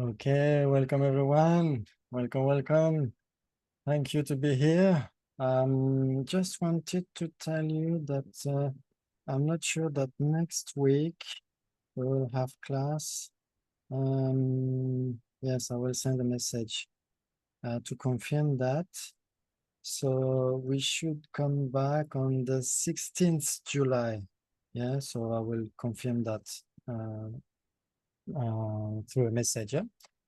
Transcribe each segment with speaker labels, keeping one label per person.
Speaker 1: Okay, welcome everyone. Welcome. Thank you to be here. Just wanted to tell you that I'm not sure that next week we will have class. Yes, I will send a message to confirm that. So we should come back on the 16th July. Yeah, so I will confirm that through a message. Yeah?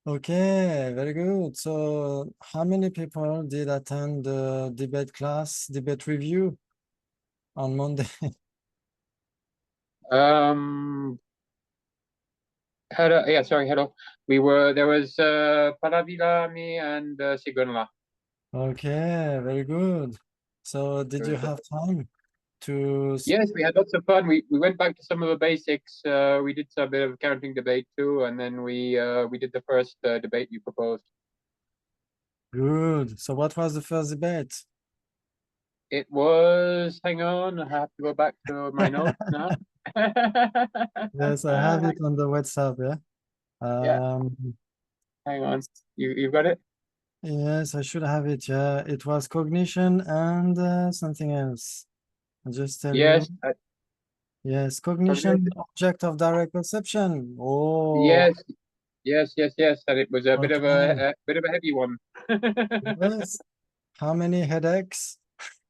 Speaker 1: Okay, very good. So how many people did attend the debate class, debate review on Monday?
Speaker 2: Hello. Yeah, sorry. Hello. There was Palavila, me, and Sigunla.
Speaker 1: Okay, very good. So did you have time to?
Speaker 2: Yes, we had lots of fun. We went back to some of the basics. We did a bit of counting debate too, and then we did the first debate you proposed.
Speaker 1: Good. So what was the first debate?
Speaker 2: It was, hang on, I have to go back to my notes now.
Speaker 1: Yes, I have it on the WhatsApp, yeah.
Speaker 2: Yeah, hang on. You've got it?
Speaker 1: Yes, I should have it, yeah. It was cognition and something else. I'll just tell you.
Speaker 2: Yes.
Speaker 1: Yes, cognition, object of direct perception. Oh,
Speaker 2: Yes, yes. And it was a bit of
Speaker 1: okay.
Speaker 2: a heavy one.
Speaker 1: Yes. How many headaches?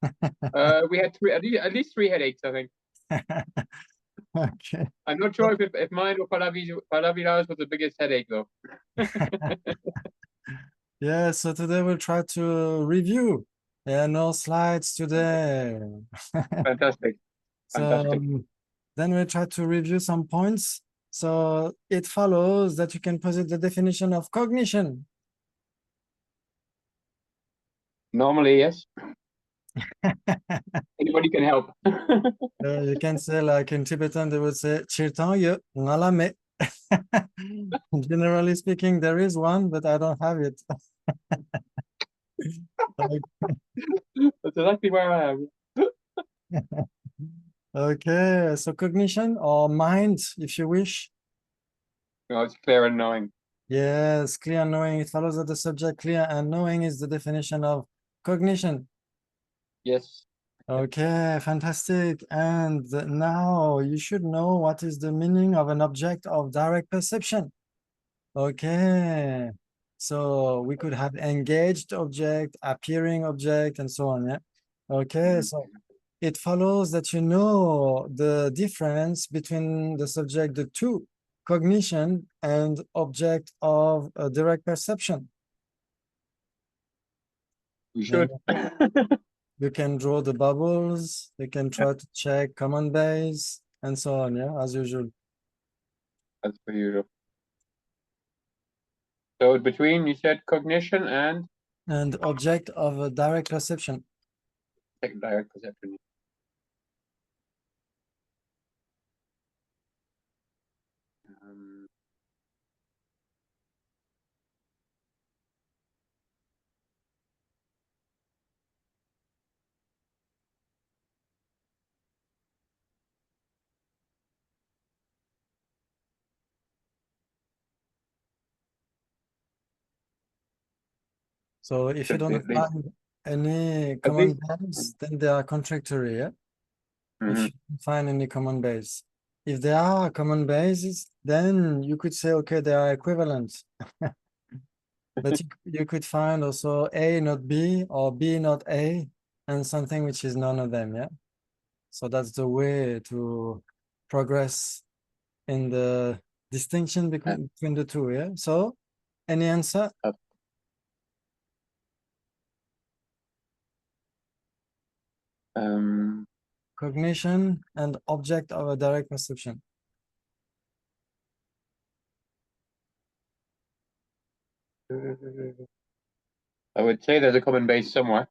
Speaker 2: We had at least three headaches, I think.
Speaker 1: Okay.
Speaker 2: I'm not sure if mine or Palavila's was the biggest headache though.
Speaker 1: Yeah, so today we'll try to review. Yeah, no slides today.
Speaker 2: Fantastic,
Speaker 1: So
Speaker 2: fantastic.
Speaker 1: then we'll try to review some points. So it follows that you can posit the definition of cognition.
Speaker 2: Normally, yes. Anybody can help.
Speaker 1: You can say, like in Tibetan, they would say, Chirtan ye ngalame. Generally speaking, there is one, but I don't have it.
Speaker 2: That's exactly where I am.
Speaker 1: Okay, so cognition or mind, if you wish.
Speaker 2: No, it's clear and knowing.
Speaker 1: Yes, clear knowing. It follows that the subject clear and knowing is the definition of cognition.
Speaker 2: Yes.
Speaker 1: Okay, fantastic. And now you should know what is the meaning of an object of direct perception. Okay, so we could have engaged object, appearing object, and so on. Yeah. Okay, so it follows that you know the difference between the subject, the two, cognition and object of direct perception.
Speaker 2: We
Speaker 1: Yeah.
Speaker 2: should.
Speaker 1: You can draw the bubbles, you can try to check common base, and so on, yeah, as usual.
Speaker 2: That's for you. So between you said cognition and
Speaker 1: And object of a direct perception.
Speaker 2: direct perception. Um,
Speaker 1: So if you don't find any
Speaker 2: at
Speaker 1: common
Speaker 2: least.
Speaker 1: base, then they are contradictory, yeah? If
Speaker 2: Mhm.
Speaker 1: you don't find any common base. If there are common bases, then you could say, okay, they are equivalent. But you could find also A not B or B not A and something which is none of them, yeah? So that's the way to progress in the distinction between the two, yeah? So any answer?
Speaker 2: Um,
Speaker 1: Cognition and object of a direct perception.
Speaker 2: I would say there's a common base somewhere.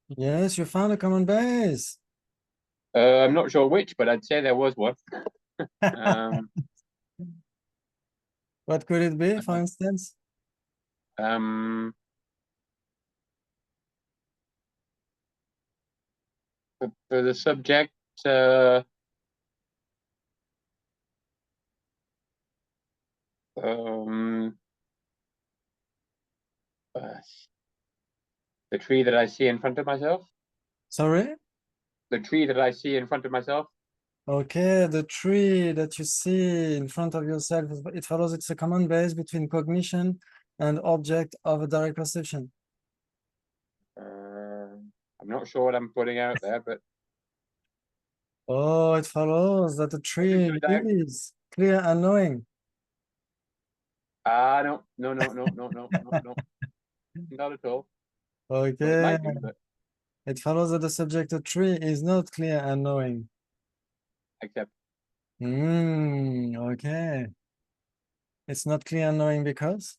Speaker 1: Yes, you found a common base.
Speaker 2: I'm not sure which, but I'd say there was one. Um,
Speaker 1: What could it be, for instance?
Speaker 2: um, for the subject, um, The tree that I see in front of myself.
Speaker 1: Sorry?
Speaker 2: The tree that I see in front of myself.
Speaker 1: Okay, the tree that you see in front of yourself, it follows it's a common base between cognition and object of a direct perception.
Speaker 2: I'm not sure what I'm putting out there, but
Speaker 1: Oh, it follows that the tree is clear and knowing.
Speaker 2: no, not at all. Well, it
Speaker 1: Okay,
Speaker 2: might be, but
Speaker 1: it follows that the subject of tree is not clear and knowing.
Speaker 2: except
Speaker 1: Okay. It's not clear and knowing because?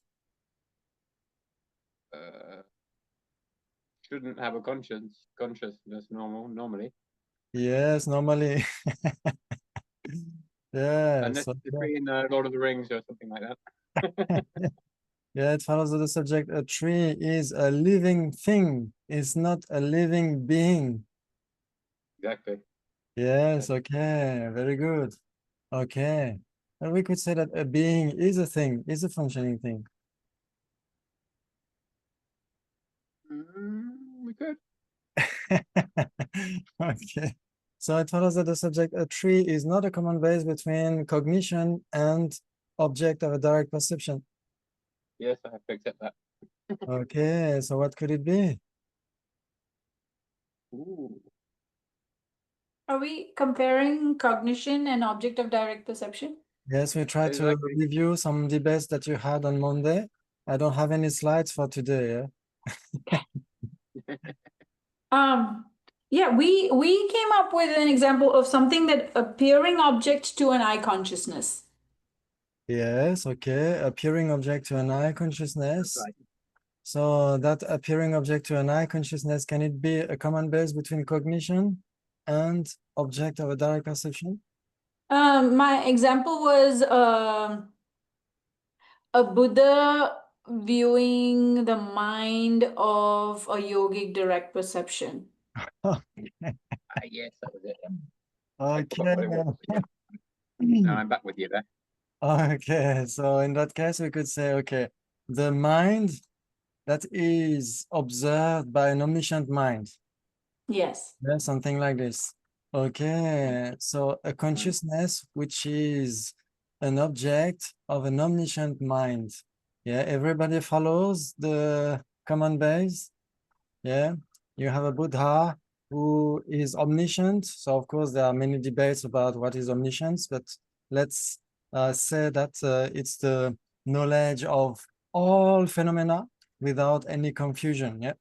Speaker 2: Shouldn't have a consciousness normally.
Speaker 1: Yes, normally. Yeah,
Speaker 2: Unless
Speaker 1: so
Speaker 2: it's a tree in Lord of the Rings or something like that.
Speaker 1: yeah, it follows that the subject, a tree is a living thing. It's not a living being.
Speaker 2: Exactly.
Speaker 1: Yes, okay, very good. Okay. And we could say that a being is a thing, is a functioning thing.
Speaker 2: We could.
Speaker 1: Okay. So it follows that the subject, a tree, is not a common base between cognition and object of a direct perception.
Speaker 2: Yes, I have to accept that.
Speaker 1: Okay, so what could it be?
Speaker 2: Ooh.
Speaker 3: Are we comparing cognition and object of direct perception?
Speaker 1: Yes, we try to
Speaker 2: Exactly.
Speaker 1: review some debates that you had on Monday. I don't have any slides for today.
Speaker 3: Yeah, we came up with an example of something that appearing object to an eye consciousness.
Speaker 1: Yes, okay. Appearing object to an eye consciousness.
Speaker 2: Right.
Speaker 1: So that appearing object to an eye consciousness, can it be a common base between cognition and object of a direct perception?
Speaker 3: My example was a Buddha viewing the mind of a yogic direct perception.
Speaker 2: Yes, that was it.
Speaker 1: Okay.
Speaker 2: I forgot what it was. Yeah. Now I'm back with you there.
Speaker 1: Okay, so in that case, we could say, okay, the mind that is observed by an omniscient mind.
Speaker 3: Yes.
Speaker 1: Yeah, something like this. Okay, so a consciousness which is an object of an omniscient mind. Yeah, everybody follows the common base. Yeah, you have a Buddha who is omniscient. So of course there are many debates about what is omniscience, but let's say that it's the knowledge of all phenomena without any confusion. Yeah,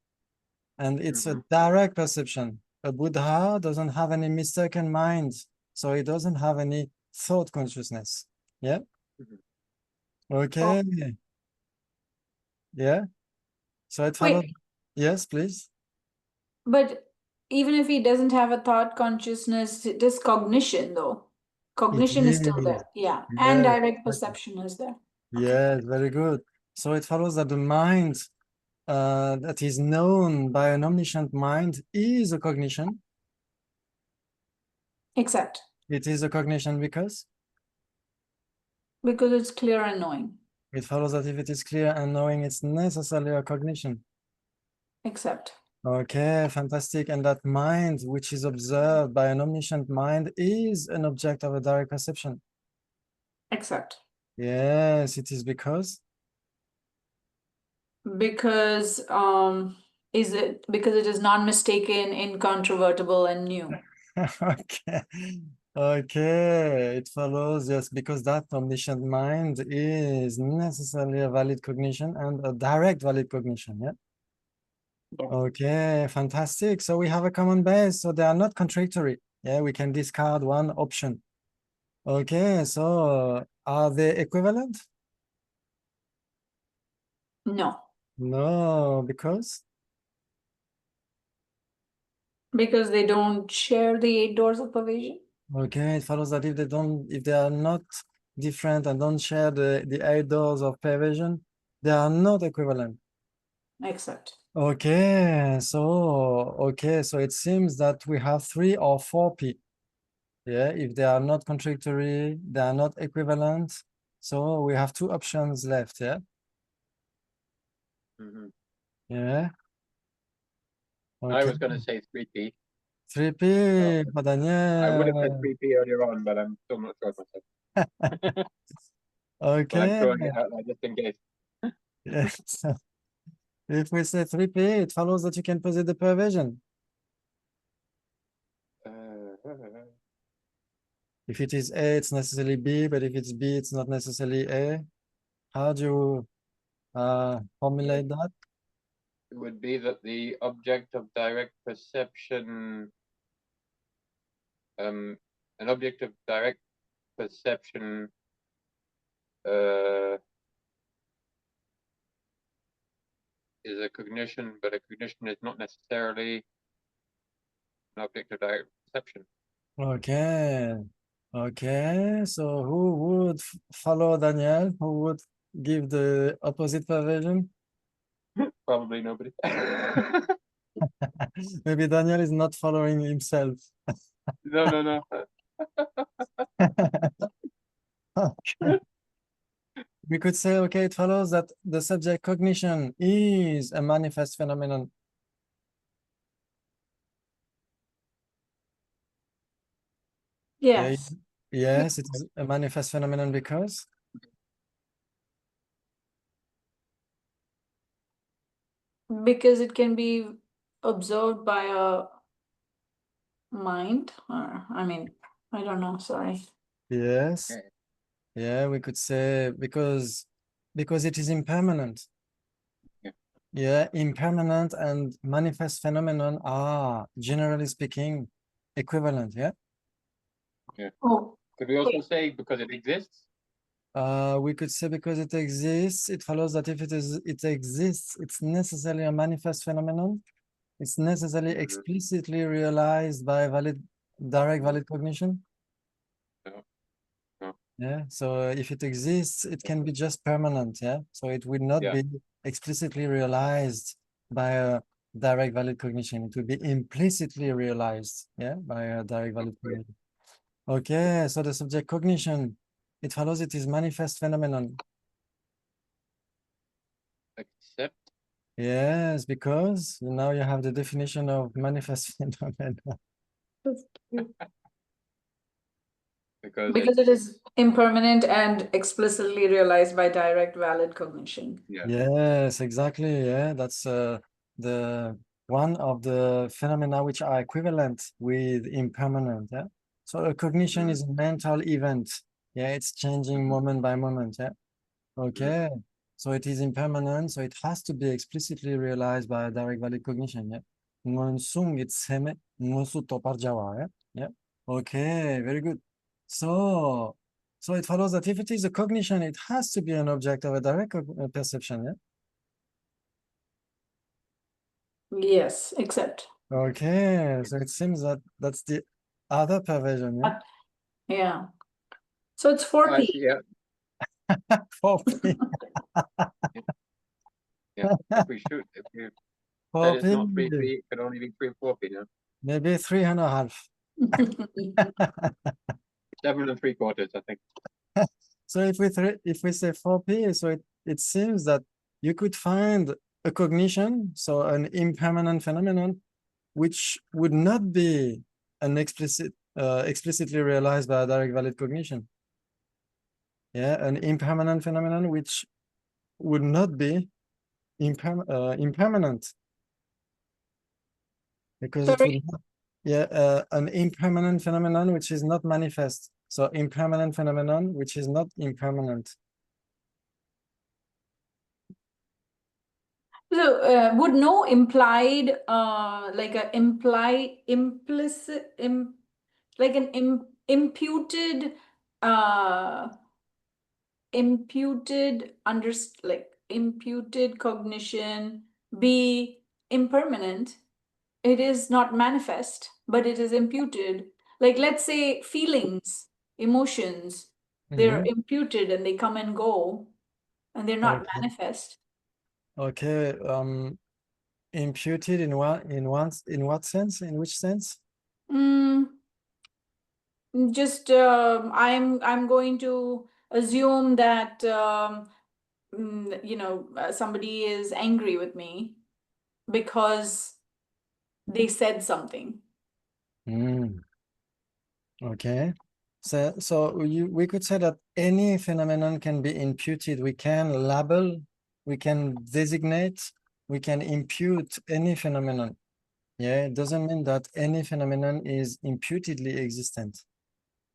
Speaker 1: and it's a direct perception. A Buddha doesn't have any mistaken mind, so he doesn't have any thought consciousness. Yeah. Okay. Yeah. So it follows.
Speaker 3: Wait,
Speaker 1: Yes, please.
Speaker 3: but even if he doesn't have a thought consciousness, it is cognition though.
Speaker 1: It
Speaker 3: Cognition is still
Speaker 1: is.
Speaker 3: there. Yeah. And
Speaker 1: Yes.
Speaker 3: direct perception is there.
Speaker 1: Yes, very good. So it follows that the mind that is known by an omniscient mind is a cognition.
Speaker 3: Except
Speaker 1: It is a cognition because
Speaker 3: it's clear and knowing.
Speaker 1: it follows that if it is clear and knowing, it's necessarily a cognition.
Speaker 3: Except.
Speaker 1: Okay, fantastic. And that mind, which is observed by an omniscient mind, is an object of a direct perception.
Speaker 3: Except.
Speaker 1: Yes, it is because.
Speaker 3: Because it is non-mistaken, incontrovertible, and new.
Speaker 1: Okay. Okay, it follows, yes, because that omniscient mind is necessarily a valid cognition and a direct valid cognition, yeah? Okay, fantastic. So we have a common base, so they are not contradictory. Yeah, we can discard one option. Okay, so are they equivalent?
Speaker 3: No.
Speaker 1: No, because?
Speaker 3: Because they don't share the 8 doors of pervasion.
Speaker 1: Okay, it follows that if they are not different and don't share the 8 doors of pervasion, they are not equivalent.
Speaker 3: Except.
Speaker 1: Okay, so it seems that we have 3 or 4 P. Yeah, if they are not contradictory, they are not equivalent. So we have 2 options left, yeah? Yeah.
Speaker 2: I
Speaker 1: Okay.
Speaker 2: was going to say 3p.
Speaker 1: 3P for
Speaker 2: I would have said
Speaker 1: Daniel.
Speaker 2: 3p earlier on, but I'm still not sure of myself. But I'm
Speaker 1: Okay.
Speaker 2: throwing it out there just in case.
Speaker 1: Yes. If we say 3P, it follows that you can posit the perversion. If it is A, it's necessarily B, but if it's B, it's not necessarily A. How do you formulate that?
Speaker 2: It would be that the object of direct perception, an object of direct perception, is a cognition, but a cognition is not necessarily an object of direct perception.
Speaker 1: Okay. Okay. So who would follow Daniel? Who would give the opposite perversion?
Speaker 2: Probably nobody.
Speaker 1: Maybe Daniel is not following himself.
Speaker 2: No.
Speaker 1: Okay. We could say, okay, it follows that the subject cognition is a manifest phenomenon.
Speaker 3: Yes,
Speaker 1: Yes, it is a manifest phenomenon because
Speaker 3: because it can be observed by a mind, or I mean, I don't know, sorry.
Speaker 1: yes,
Speaker 2: Okay.
Speaker 1: yeah, we could say because it is impermanent.
Speaker 2: Yeah.
Speaker 1: Yeah, impermanent and manifest phenomenon are generally speaking equivalent. Yeah.
Speaker 3: Oh,
Speaker 2: Could we also say because it exists?
Speaker 1: We could say because it exists, it follows that if it exists, it's necessarily a manifest phenomenon. It's necessarily
Speaker 2: Mhm.
Speaker 1: explicitly realized by direct valid cognition.
Speaker 2: No. No.
Speaker 1: Yeah. So if it exists, it can be just permanent. Yeah. So it would not
Speaker 2: Yeah.
Speaker 1: be explicitly realized by a direct valid cognition. It would be implicitly realized. Yeah. By a direct valid
Speaker 2: Okay.
Speaker 1: cognition. Okay. So the subject cognition, it follows it is manifest phenomenon.
Speaker 2: Except
Speaker 1: Yes, because now you have the definition of manifest phenomenon.
Speaker 3: that's cute.
Speaker 2: because
Speaker 3: it is impermanent and explicitly realized by direct valid cognition.
Speaker 2: yeah.
Speaker 1: Yes, exactly. Yeah, that's the one of the phenomena which are equivalent with impermanent. Yeah. So a cognition
Speaker 2: Mhm.
Speaker 1: is a mental event. Yeah, it's changing
Speaker 2: Mhm.
Speaker 1: moment by moment. Yeah. Okay. So it is impermanent, so it has to be explicitly realized by a direct valid cognition. Yeah. Monsung itseme musu topar jawa. Yeah. Yeah. Okay, very good. So it follows that if it is a cognition, it has to be an object of a direct perception. Yeah.
Speaker 3: Yes, except.
Speaker 1: Okay, so it seems that that's the other perversion. Yeah.
Speaker 3: Yeah. So it's
Speaker 2: Oh, I
Speaker 3: 4p.
Speaker 2: see, yeah.
Speaker 1: 4P.
Speaker 2: Yeah. If we said it's not 3p,
Speaker 1: 4P,
Speaker 2: it could only be 3 and 4p now.
Speaker 1: maybe 3.5.
Speaker 2: 7 and 3/4, I think.
Speaker 1: So if we say 4P, so it seems that you could find a cognition, so an impermanent phenomenon, which would not be an explicitly realized by a direct valid cognition. Yeah, an impermanent phenomenon which would not be impermanent because it would not, yeah, an impermanent phenomenon which is not manifest. So impermanent phenomenon which is not impermanent.
Speaker 3: So would no implied like a implicit like an imputed uh imputed cognition be impermanent? It is not manifest, but it is imputed. Like let's say feelings, emotions, they're
Speaker 1: Mhm.
Speaker 3: imputed and they come and go and they're not
Speaker 1: Okay.
Speaker 3: manifest.
Speaker 1: Okay. Imputed in what sense? In which sense?
Speaker 3: Mm, just I'm going to assume that somebody is angry with me, because they said something.
Speaker 1: Mm. Okay. So we could say that any phenomenon can be imputed. We can label, we can designate, we can impute any phenomenon. Yeah, it doesn't mean that any phenomenon is imputedly existent.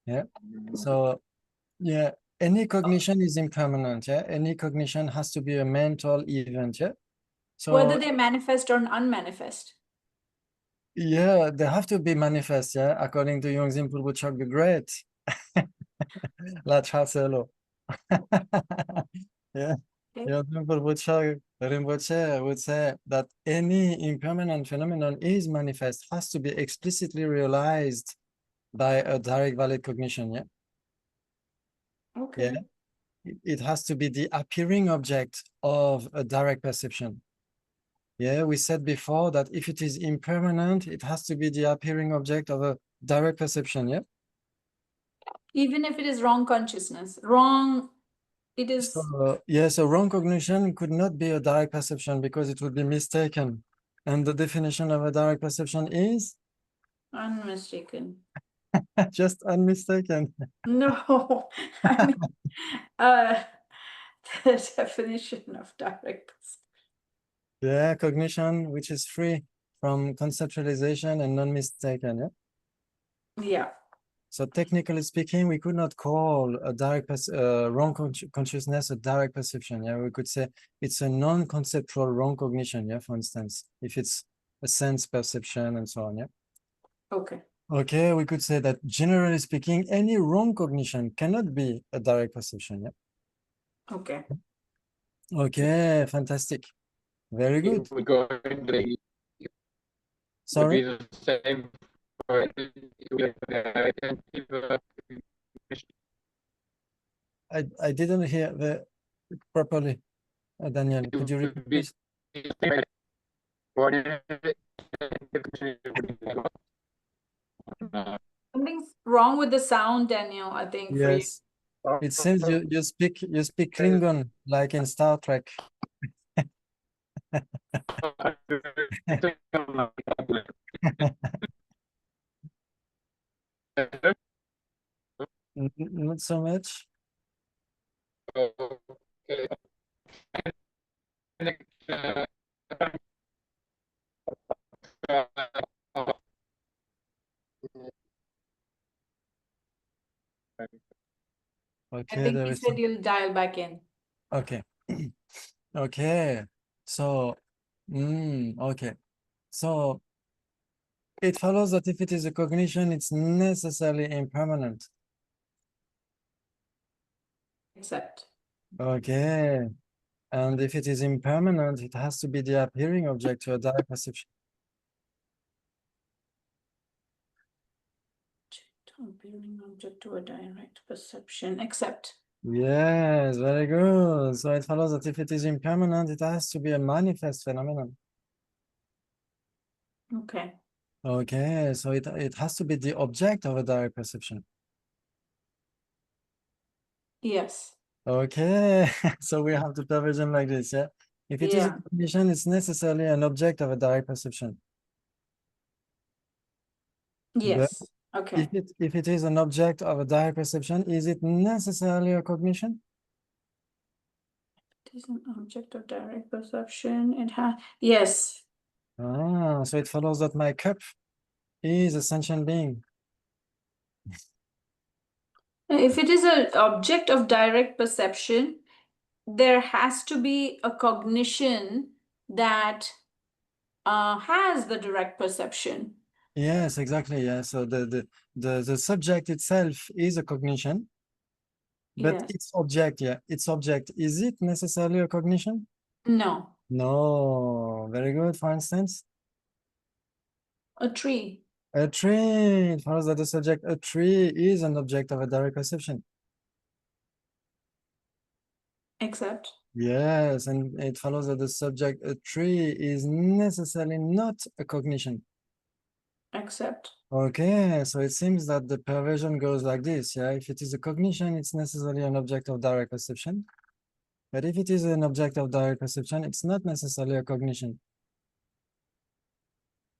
Speaker 1: Yeah. So yeah, any cognition is impermanent. Yeah, any cognition has to be a mental event. Yeah.
Speaker 3: Whether
Speaker 1: So
Speaker 3: they manifest or unmanifest.
Speaker 1: yeah, they have to be manifest. Yeah, according to Jung's Impulbuchak the Great. La Chaselo. Yeah.
Speaker 3: Okay.
Speaker 1: Jung Rinpoche would say that any impermanent phenomenon is manifest, has to be explicitly realized by a direct valid cognition. Yeah.
Speaker 3: Okay.
Speaker 1: Yeah. It has to be the appearing object of a direct perception. Yeah, we said before that if it is impermanent, it has to be the appearing object of a direct perception. Yeah.
Speaker 3: Even if it is wrong consciousness, wrong, it is
Speaker 1: So, yes, a wrong cognition could not be a direct perception because it would be mistaken. And the definition of a direct perception is
Speaker 3: unmistaken.
Speaker 1: just unmistaken.
Speaker 3: No, I mean, uh, the definition of direct perception.
Speaker 1: Yeah, cognition, which is free from conceptualization and non-mistaken. Yeah.
Speaker 3: Yeah.
Speaker 1: So technically speaking, we could not call a wrong consciousness a direct perception. Yeah, we could say it's a non-conceptual wrong cognition. Yeah, for instance, if it's a sense perception and so on. Yeah.
Speaker 3: Okay.
Speaker 1: Okay, we could say that generally speaking, any wrong cognition cannot be a direct perception. Yeah.
Speaker 3: Okay.
Speaker 1: Okay, fantastic. Very good.
Speaker 2: It would go into the, would
Speaker 1: Sorry,
Speaker 2: be the same for the attentive
Speaker 1: I didn't hear the properly. Daniel,
Speaker 2: it
Speaker 1: could you repeat,
Speaker 2: would be
Speaker 1: please?
Speaker 2: the same for the
Speaker 3: Something's wrong with the sound, Daniel, I think, for you.
Speaker 1: Yes. It seems you speak Klingon like in Star Trek. Not so much.
Speaker 2: Okay.
Speaker 3: I
Speaker 1: Okay,
Speaker 3: think
Speaker 1: there
Speaker 3: you
Speaker 1: is
Speaker 3: said you'll dial back in.
Speaker 1: okay. Okay. So okay. So it follows that if it is a cognition, it's necessarily impermanent.
Speaker 3: Except.
Speaker 1: Okay. And if it is impermanent, it has to be the appearing object to a direct perception.
Speaker 3: Appearing object to a direct perception, except.
Speaker 1: Yes, very good. So it follows that if it is impermanent, it has to be a manifest phenomenon.
Speaker 3: Okay.
Speaker 1: Okay, so it has to be the object of a direct perception.
Speaker 3: Yes.
Speaker 1: Okay, so we have the perversion like this, yeah? If it is a
Speaker 3: Yeah.
Speaker 1: cognition, it's necessarily an object of a direct perception.
Speaker 3: Yes. Okay.
Speaker 1: If it is an object of a direct perception, is it necessarily a cognition?
Speaker 3: It is an object of direct perception. It has, yes.
Speaker 1: Ah, so it follows that my cup is a sentient being.
Speaker 3: If it is an object of direct perception, there has to be a cognition that has the direct perception.
Speaker 1: Yes, exactly. Yeah. So the subject itself is a cognition, but
Speaker 3: Yes.
Speaker 1: its object, yeah, its object, is it necessarily a cognition?
Speaker 3: No.
Speaker 1: No. Very good. For instance,
Speaker 3: A tree.
Speaker 1: a tree. It follows that the subject, a tree, is an object of a direct perception.
Speaker 3: Except.
Speaker 1: Yes, and it follows that the subject, a tree, is necessarily not a cognition.
Speaker 3: Except.
Speaker 1: Okay, so it seems that the perversion goes like this, yeah? If it is a cognition, it's necessarily an object of direct perception. But if it is an object of direct perception, it's not necessarily a cognition.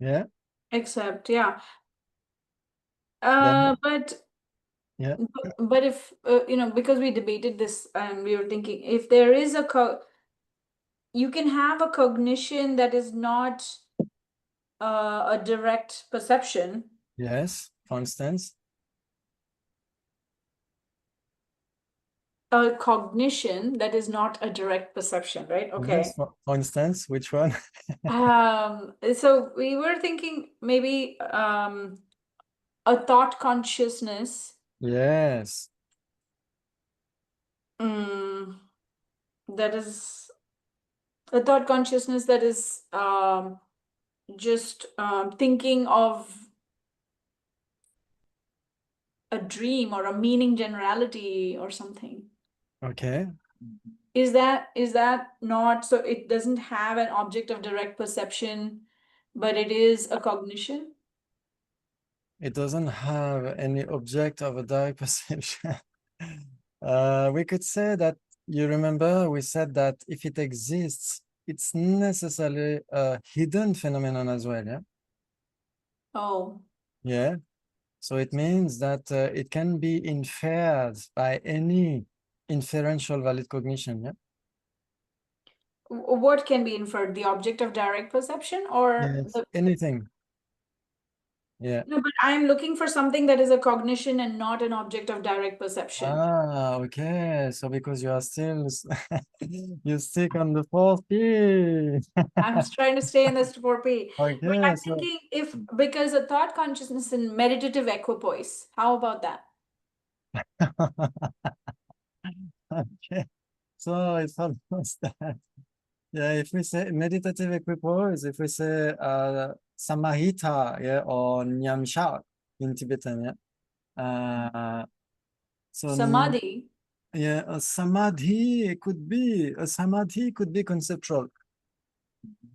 Speaker 1: Yeah.
Speaker 3: Except, yeah.
Speaker 1: Then,
Speaker 3: But
Speaker 1: yeah.
Speaker 3: but if because we debated this and we were thinking if there is you can have a cognition that is not a direct perception.
Speaker 1: Yes. For instance.
Speaker 3: A cognition that is not a direct perception, right? Okay.
Speaker 1: Yes. For instance, which one?
Speaker 3: So we were thinking maybe a thought consciousness.
Speaker 1: Yes.
Speaker 3: That is a thought consciousness that is just thinking of a dream or a meaning generality or something.
Speaker 1: Okay.
Speaker 3: Is that not so? It doesn't have an object of direct perception, but it is a cognition.
Speaker 1: It doesn't have any object of a direct perception. We could say that, you remember we said that if it exists, it's necessarily a hidden phenomenon as well, yeah?
Speaker 3: Oh,
Speaker 1: Yeah. So it means that it can be inferred by any inferential valid cognition, yeah?
Speaker 3: what can be inferred? The object of direct perception or
Speaker 1: Yes,
Speaker 3: the
Speaker 1: anything. Yeah.
Speaker 3: no, but I'm looking for something that is a cognition and not an object of direct perception.
Speaker 1: Ah, okay. So because you are still, you stick on the fourth P.
Speaker 3: I'm trying to stay in this 4P. But
Speaker 1: Okay,
Speaker 3: I'm
Speaker 1: so
Speaker 3: thinking if because a thought consciousness in meditative equipoise, how about that?
Speaker 1: okay. So it's almost that. Yeah, if we say meditative equipoise, if we say samahita, yeah, or nyamsha in Tibetan, yeah.
Speaker 3: Samadhi.
Speaker 1: Yeah, a samadhi could be conceptual,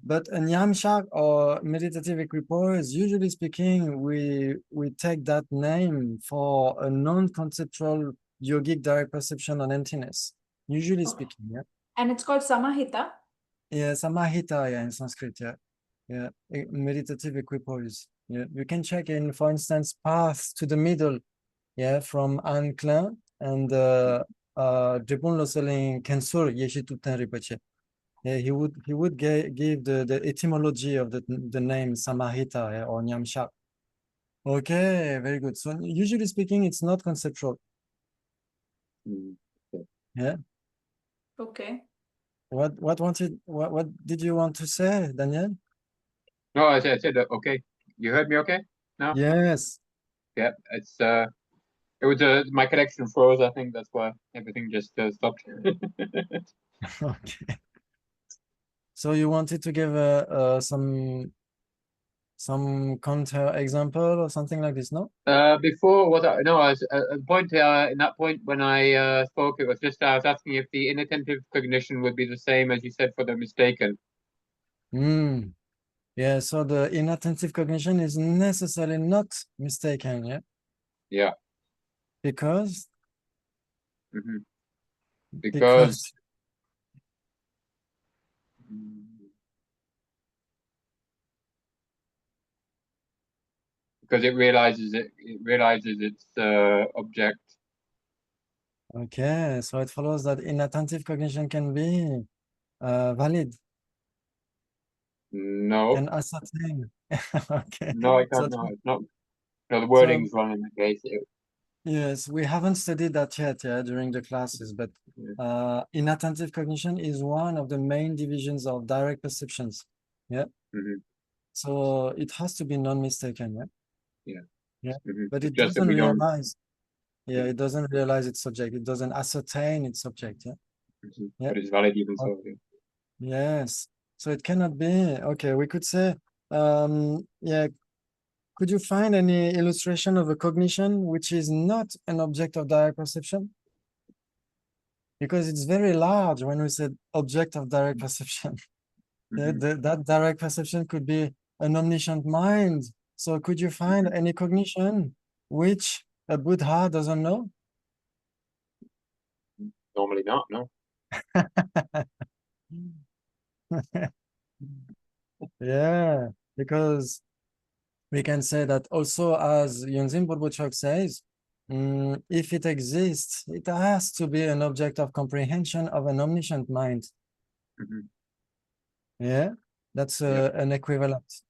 Speaker 1: but a nyamshak or meditative equipoise, usually speaking, we take that name for a non-conceptual yogic direct perception on emptiness. Usually
Speaker 3: Okay.
Speaker 1: speaking, yeah.
Speaker 3: And it's called samahita.
Speaker 1: Yeah, samahita, yeah, in Sanskrit, yeah. Yeah, meditative equipoise. Yeah, you can check in, for instance, Path to the Middle, yeah, from Anne Klein and Drepung Loseling Kensur Yeshitutten Rinpoche. Yeah, he would give the etymology of the name Samahita, yeah, or Nyamsha. Okay, very good. So usually speaking, it's not conceptual. Yeah.
Speaker 3: Okay.
Speaker 1: What did you want to say, Daniel?
Speaker 2: No, I said okay. You heard me okay? No?
Speaker 1: Yes.
Speaker 2: Yeah, it was my connection froze. I think that's why everything just stopped.
Speaker 1: Okay. So you wanted to give some counter example or something like this, no?
Speaker 2: Before was I was a point in that point when I spoke. It was just I was asking if the inattentive cognition would be the same as you said for the mistaken.
Speaker 1: Yeah, so the inattentive cognition is necessarily not mistaken, yeah?
Speaker 2: Yeah.
Speaker 1: Because
Speaker 2: hmm
Speaker 1: because
Speaker 2: Because because it realizes its object.
Speaker 1: okay, so it follows that inattentive cognition can be valid,
Speaker 2: No,
Speaker 1: can ascertain. Okay,
Speaker 2: no, I
Speaker 1: so
Speaker 2: can't. No, it's not. No, the
Speaker 1: so
Speaker 2: wording's wrong in that case.
Speaker 1: yes, we haven't studied that yet, yeah, during the classes, but inattentive cognition is one of the main divisions of direct perceptions. Yeah.
Speaker 2: Mhm.
Speaker 1: So it has to be non-mistaken, yeah.
Speaker 2: Yeah.
Speaker 1: Yeah.
Speaker 2: Mhm.
Speaker 1: But
Speaker 2: It's
Speaker 1: it
Speaker 2: just that
Speaker 1: doesn't
Speaker 2: we don't.
Speaker 1: realize, yeah,
Speaker 2: Yeah.
Speaker 1: it doesn't realize its subject. It doesn't ascertain its subject, yeah. Yeah.
Speaker 2: But it's valid even
Speaker 1: Oh,
Speaker 2: so. Yeah.
Speaker 1: yes. So it cannot be, okay, we could say, yeah, could you find any illustration of a cognition which is not an object of direct perception? Because it's very large when we said object of direct perception. Yeah,
Speaker 2: Mhm.
Speaker 1: that direct perception could be an omniscient mind. So could you find any cognition which a Buddha doesn't know?
Speaker 2: Normally not. No.
Speaker 1: Yeah, because we can say that also, as Yunzin Burbuchok says, if it exists, it has to be an object of comprehension of an omniscient mind.
Speaker 2: Mhm.
Speaker 1: Yeah, that's
Speaker 2: Yeah.
Speaker 1: an equivalent.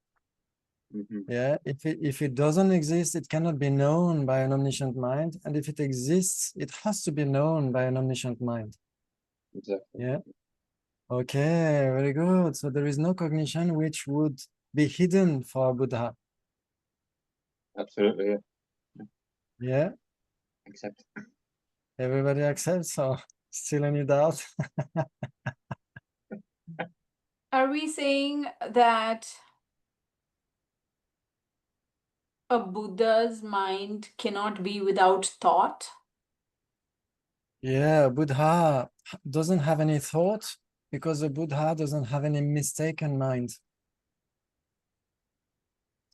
Speaker 2: Mhm.
Speaker 1: Yeah, if it doesn't exist, it cannot be known by an omniscient mind. And if it exists, it has to be known by an omniscient mind.
Speaker 2: Exactly.
Speaker 1: Yeah. Okay, very good. So there is no cognition which would be hidden for Buddha.
Speaker 2: Absolutely. Yeah.
Speaker 1: Yeah,
Speaker 2: Except.
Speaker 1: everybody accepts, or still any doubt?
Speaker 3: Are we saying that a Buddha's mind cannot be without thought?
Speaker 1: Yeah, Buddha doesn't have any thought because the Buddha doesn't have any mistaken mind.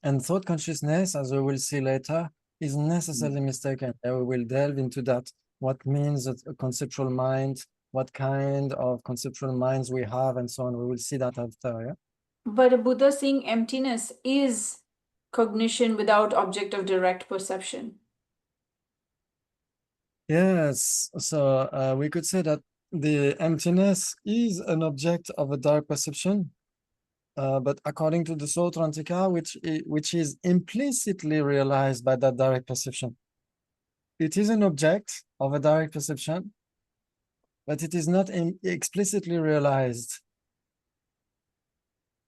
Speaker 1: And thought consciousness, as we will see later, is necessarily mistaken. And we will delve into that. What means a conceptual mind, what kind of conceptual minds we have, and so on. We will see that after. Yeah?
Speaker 3: But a Buddha seeing emptiness is cognition without object of direct perception.
Speaker 1: Yes, so we could say that the emptiness is an object of a direct perception, but according to the Sotrantika, which is implicitly realized by that direct perception. It is an object of a direct perception, but it is not explicitly realized.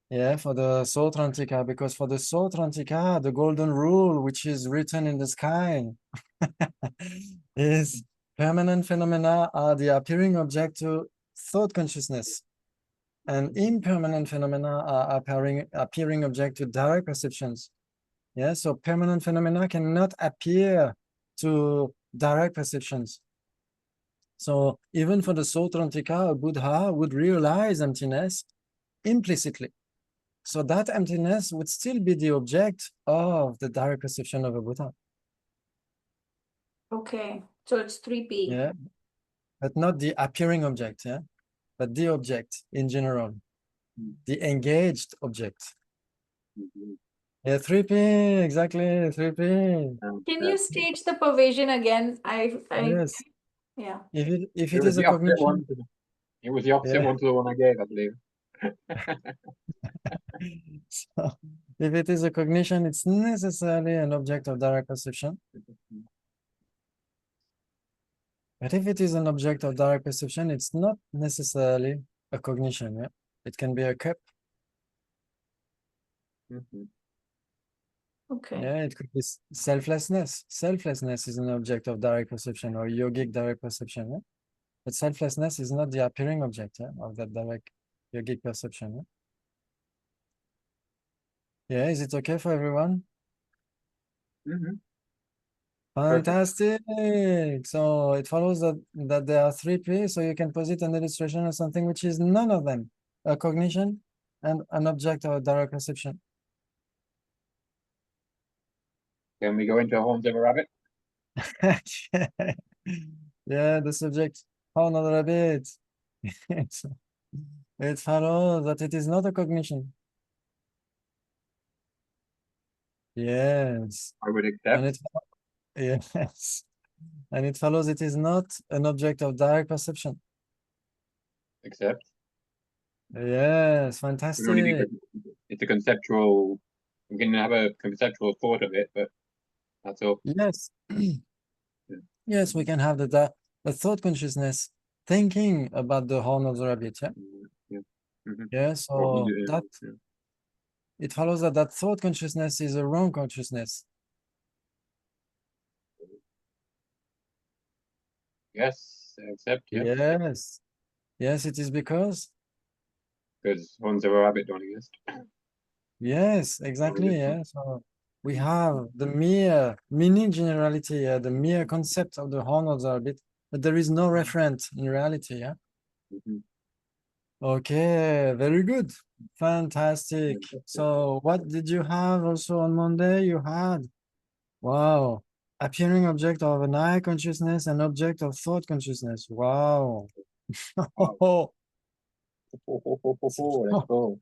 Speaker 1: Yeah, for the Sotrantika, because for the Sotrantika, the golden rule, which is written in the sky, is permanent phenomena are the appearing object to thought consciousness, and impermanent phenomena are appearing object to direct perceptions. Yeah, so permanent phenomena cannot appear to direct perceptions. So even for the Sotrantika, a Buddha would realize emptiness implicitly. So that emptiness would still be the object of the direct perception of a Buddha.
Speaker 3: Okay, so it's 3P.
Speaker 1: Yeah, but not the appearing object, yeah, but the object in general, the engaged object.
Speaker 2: Mhm.
Speaker 1: Yeah, 3P, exactly, 3P.
Speaker 3: Can you stage the pervasion again?
Speaker 1: Yes,
Speaker 3: Yeah.
Speaker 1: if it
Speaker 2: It was
Speaker 1: is a
Speaker 2: the opposite one.
Speaker 1: cognition,
Speaker 2: It was the opposite
Speaker 1: yeah.
Speaker 2: one to the one I gave, I believe.
Speaker 1: So if it is a cognition, it's necessarily an object of direct perception. But if it is an object of direct perception, it's not necessarily a cognition. Yeah, it can be a cup.
Speaker 2: Mhm.
Speaker 3: Okay.
Speaker 1: Yeah, it could be selflessness. Selflessness is an object of direct perception or yogic direct perception. Yeah? But selflessness is not the appearing object, yeah, of that direct yogic perception. Yeah? Yeah, is it okay for everyone?
Speaker 2: Mhm. Perfect.
Speaker 1: Fantastic. So it follows that there are 3P, so you can posit an illustration of something which is none of them, a cognition and an object of direct perception.
Speaker 2: Can we go into Horns of a Rabbit?
Speaker 1: Yeah, the subject, oh, not a rabbit. It follows that it is not a cognition. Yes,
Speaker 2: I would
Speaker 1: and
Speaker 2: accept.
Speaker 1: yes, and it follows it is not an object of direct perception.
Speaker 2: Accept.
Speaker 1: Yes,
Speaker 2: We only need
Speaker 1: fantastic.
Speaker 2: it's a conceptual. We can have a conceptual thought of it, but that's all.
Speaker 1: Yes, yes, we can have the thought consciousness thinking about the horn of the rabbit. Yeah,
Speaker 2: Yeah. Mhm.
Speaker 1: yeah.
Speaker 2: Or
Speaker 1: So
Speaker 2: either-
Speaker 1: that
Speaker 2: yeah.
Speaker 1: it follows that that thought consciousness is a wrong consciousness.
Speaker 2: Yes, accept. Yeah,
Speaker 1: Yes, yes, it is because
Speaker 2: because Horns of a Rabbit don't exist.
Speaker 1: yes, exactly. Yeah. So we have the mere meaning generality, yeah, the mere concept of the horn of the rabbit, but there is no referent in reality. Yeah.
Speaker 2: Mhm.
Speaker 1: Okay, very good. Fantastic. So what did you have also on Monday? You had, wow, appearing object of an eye consciousness and object of thought consciousness. Wow.
Speaker 2: Wow. Let's go.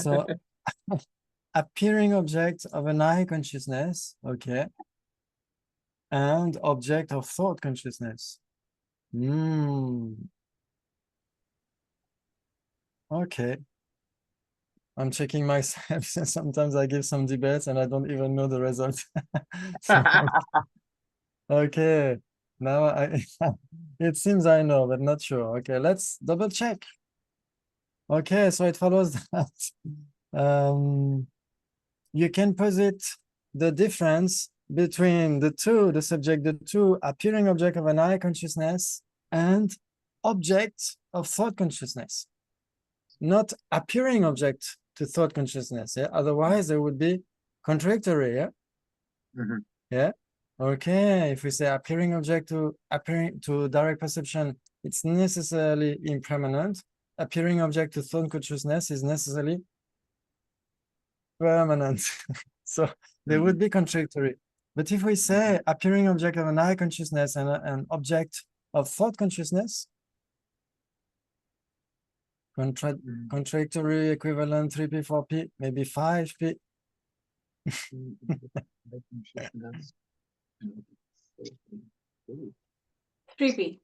Speaker 1: So appearing object of an eye consciousness, okay, and object of thought consciousness. Okay. I'm checking myself. Sometimes I give some debates and I don't even know the result. So, okay. Now it seems I know, but not sure. Okay, let's double check. Okay, so it follows that you can posit the difference between the two appearing object of an eye consciousness and object of thought consciousness, not appearing object to thought consciousness. Yeah, otherwise there would be contradictory. Yeah.
Speaker 2: Mhm.
Speaker 1: Yeah. Okay. If we say appearing object to direct perception, it's necessarily impermanent. Appearing object to thought consciousness is necessarily permanent. So they would be contradictory. But if we say appearing object of an eye consciousness and an object of thought consciousness, contradictory equivalent 3p, 4p, maybe 5p.
Speaker 3: 3P.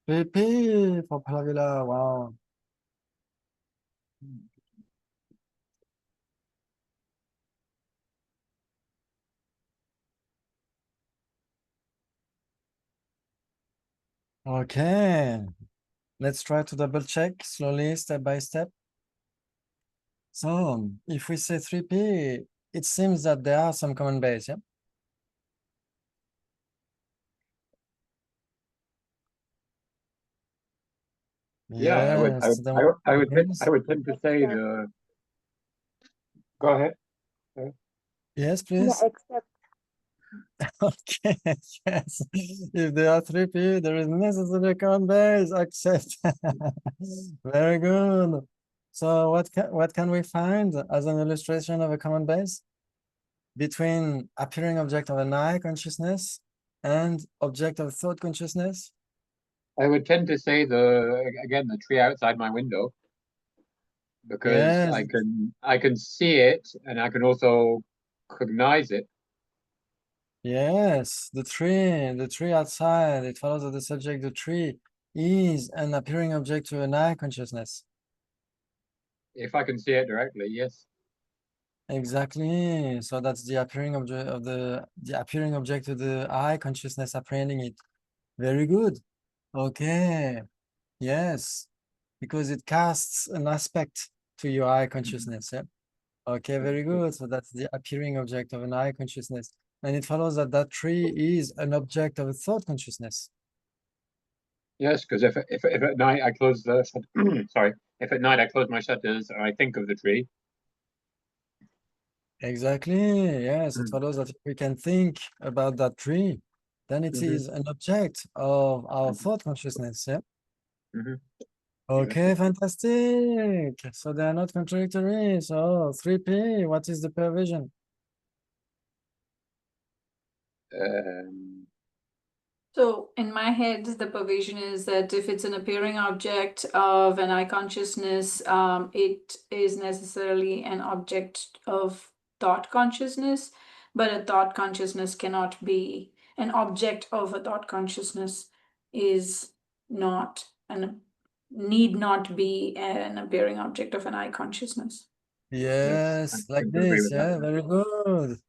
Speaker 1: 3p for Plavila, wow. Okay, let's try to double check slowly, step by step. So if we say 3p, it seems that there are some common base, yeah?
Speaker 2: Yeah,
Speaker 1: Yes,
Speaker 2: I would tend to say the. Go ahead.
Speaker 1: yes,
Speaker 4: Yeah,
Speaker 1: please.
Speaker 4: except
Speaker 1: Okay, yes. If there are 3p, there is necessary common base, accept. Very good. So what can we find as an illustration of a common base between appearing object of an eye consciousness and object of thought consciousness?
Speaker 2: I would tend to say the tree outside my window, because
Speaker 1: Yes,
Speaker 2: I can see it and I can also cognize it.
Speaker 1: yes, the tree outside, it follows that the subject, the tree, is an appearing object to an eye consciousness.
Speaker 2: If I can see it directly, yes.
Speaker 1: Exactly. So that's the appearing object of the appearing object to the eye consciousness apprehending it. Very good. Okay. Yes. Because it casts an aspect to your eye consciousness. Yeah. Okay, very good. So that's the appearing object of an eye consciousness. And it follows that that tree is an object of a thought consciousness.
Speaker 2: Yes, because if at night I close the sorry, if at night I close my shutters and I think of the tree.
Speaker 1: Exactly. Yes, it
Speaker 2: Mm.
Speaker 1: follows that if we can think about that tree, then it
Speaker 2: Mhm.
Speaker 1: is an object of our
Speaker 2: Mhm.
Speaker 1: thought consciousness. Yeah.
Speaker 2: Mhm.
Speaker 1: Okay, fantastic. So they are not contradictory. So 3p, what is the perversion?
Speaker 3: So in my head, the pervasion is that if it's an appearing object of an eye consciousness, it is necessarily an object of thought consciousness, but a thought consciousness cannot be an object of a thought consciousness is not and need not be an appearing object of an eye consciousness.
Speaker 1: Yes,
Speaker 2: I
Speaker 1: like
Speaker 2: tend to agree
Speaker 1: this.
Speaker 2: with that.
Speaker 1: Yeah, very good.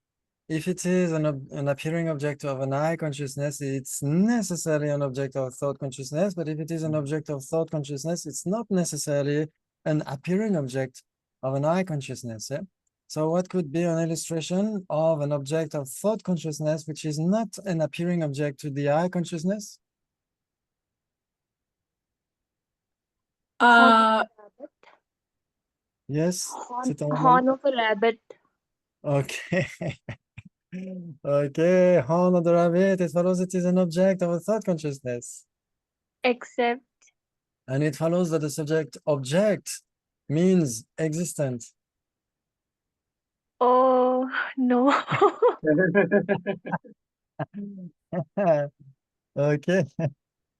Speaker 1: If it is an appearing object of an eye consciousness, it's necessarily an object of thought consciousness. But if it is an object of thought consciousness, it's not necessarily an appearing object of an eye consciousness. Yeah? So what could be an illustration of an object of thought consciousness, which is not an appearing object to the eye consciousness?
Speaker 3: Uh,
Speaker 1: Yes, c'est un
Speaker 4: horn of a rabbit.
Speaker 1: Okay. Okay, horn of the rabbit, it follows it is an object of a thought consciousness.
Speaker 4: Except
Speaker 1: And it follows that the subject object means existent.
Speaker 4: oh no.
Speaker 1: Okay.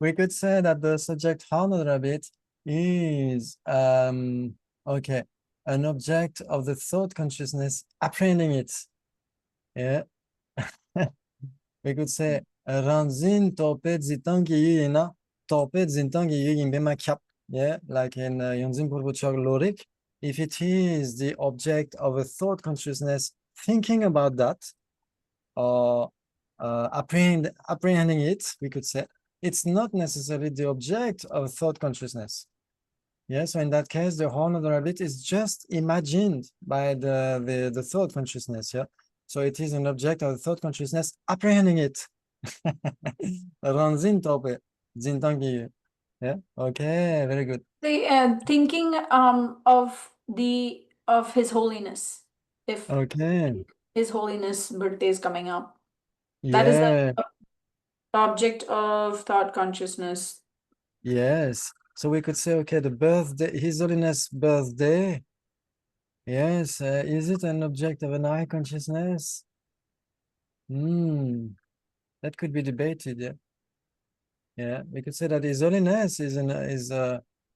Speaker 1: We could say that the subject horn of the rabbit is okay. an object of the thought consciousness apprehending it. Yeah. We could say ranzin topet zitangi yina topet zintangi yimbe makyap. Yeah, like in Yonzin Purvuchar Lorik, if it is the object of a thought consciousness thinking about that, or apprehending it, we could say, it's not necessarily the object of thought consciousness. Yeah, so in that case, the horn of the rabbit is just imagined by the thought consciousness. Yeah, so it is an object of thought consciousness apprehending it. Ranzin tope, zintangi. Yeah, okay, very good.
Speaker 3: The thinking of His Holiness, if
Speaker 1: Okay,
Speaker 3: His Holiness birthday is coming up. That is
Speaker 1: yeah,
Speaker 3: the object of thought consciousness.
Speaker 1: yes. So we could say, okay, the birthday, His Holiness birthday. Yes, is it an object of an eye consciousness? That could be debated. Yeah, yeah. We could say that His Holiness is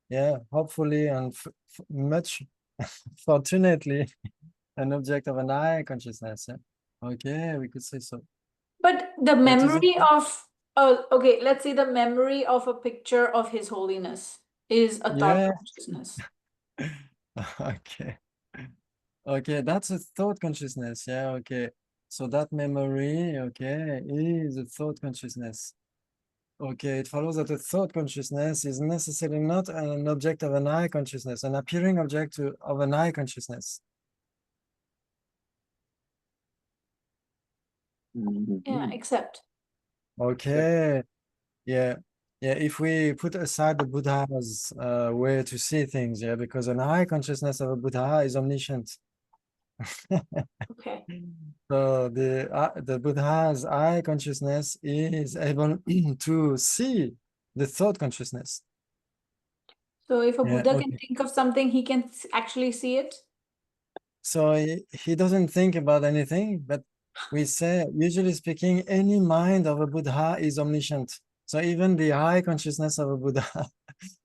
Speaker 1: yeah, hopefully and much fortunately an object of an eye consciousness. Yeah? Okay, we could say so.
Speaker 3: But the
Speaker 1: But is it?
Speaker 3: memory of, okay, let's say the memory of a picture of His Holiness is a thought
Speaker 1: Yeah.
Speaker 3: consciousness.
Speaker 1: Okay. Okay, that's a thought consciousness. Yeah, okay. So that memory, okay, is a thought consciousness. Okay, it follows that a thought consciousness is necessarily not an object of an eye consciousness, an appearing object of an eye consciousness.
Speaker 3: Yeah, except.
Speaker 1: Okay, yeah. Yeah, if we put aside the Buddha's way to see things, yeah, because an eye consciousness of a Buddha is omniscient.
Speaker 3: Okay.
Speaker 1: So the Buddha's eye consciousness is able to see the thought consciousness.
Speaker 3: So if a
Speaker 1: Yeah,
Speaker 3: Buddha can
Speaker 1: okay.
Speaker 3: think of something, he can actually see it.
Speaker 1: So he doesn't think about anything, but we say, usually speaking, any mind of a Buddha is omniscient. So even the eye consciousness of a Buddha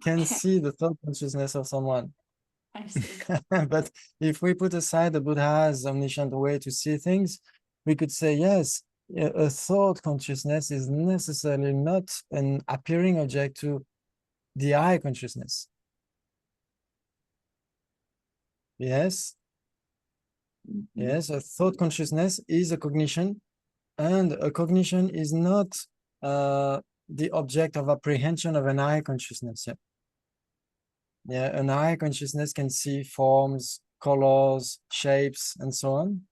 Speaker 1: can
Speaker 3: Okay.
Speaker 1: see the thought consciousness of someone.
Speaker 3: I see.
Speaker 1: But if we put aside the Buddha's omniscient way to see things, we could say, yes, a thought consciousness is necessarily not an appearing object to the eye consciousness. Yes, yes, a thought consciousness is a cognition, and a cognition is not the object of apprehension of an eye consciousness. Yeah. Yeah, an eye consciousness can see forms, colors, shapes, and so on.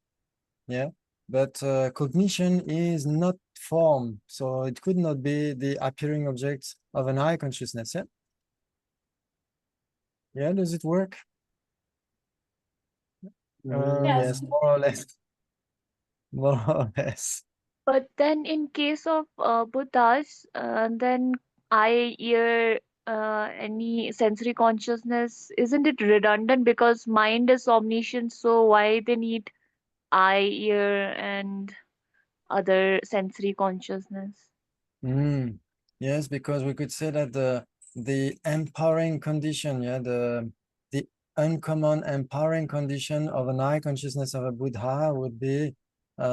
Speaker 1: Yeah, but cognition is not form, so it could not be the appearing object of an eye consciousness. Yeah. Yeah, does it work?
Speaker 3: Yes.
Speaker 1: Yes, more or less. More or less.
Speaker 4: But then in case of Buddhas, then eye, ear, any sensory consciousness, isn't it redundant because mind is omniscient, so why they need eye, ear, and other sensory consciousness?
Speaker 1: Yes, because we could say that the empowering condition, yeah, the uncommon empowering condition of an eye consciousness of a Buddha would be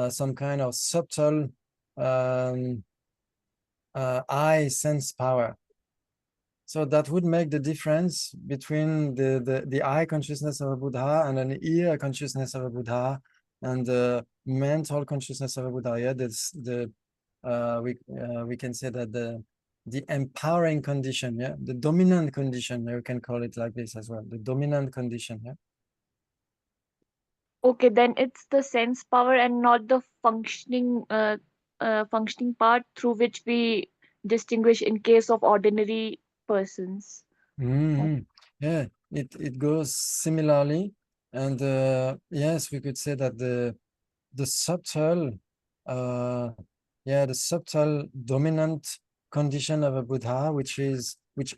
Speaker 1: some kind of subtle eye sense power. So that would make the difference between the eye consciousness of a Buddha and an ear consciousness of a Buddha and the mental consciousness of a Buddha. Yeah, that's we can say that the empowering condition, yeah, the dominant condition, you can call it like this as well, the dominant condition. Yeah.
Speaker 4: Okay, then it's the sense power and not the functioning part through which we distinguish in case of ordinary persons.
Speaker 1: Yeah, it goes similarly, and yes, we could say that the subtle the subtle dominant condition of a Buddha, which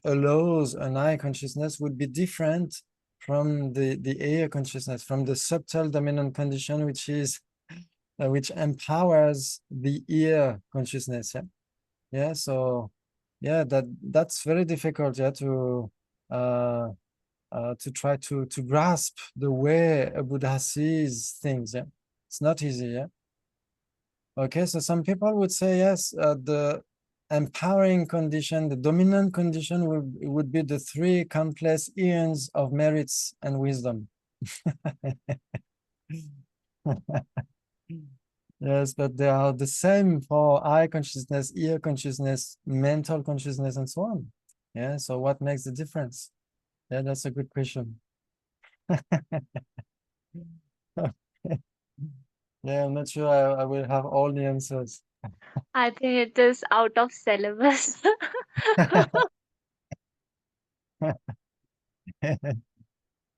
Speaker 1: allows an eye consciousness, would be different from the ear consciousness, from the subtle dominant condition, which empowers the ear consciousness. Yeah, so yeah, that's very difficult, yeah, to to try to grasp the way a Buddha sees things. Yeah, it's not easy. Yeah. Okay, so some people would say yes, the empowering condition, the dominant condition would be the three countless eons of merits and wisdom. Yes, but they are the same for eye consciousness, ear consciousness, mental consciousness, and so on. Yeah, so what makes the difference? Yeah, that's a good question. Yeah, I'm not sure I will have all the answers.
Speaker 4: I think it is out of syllabus.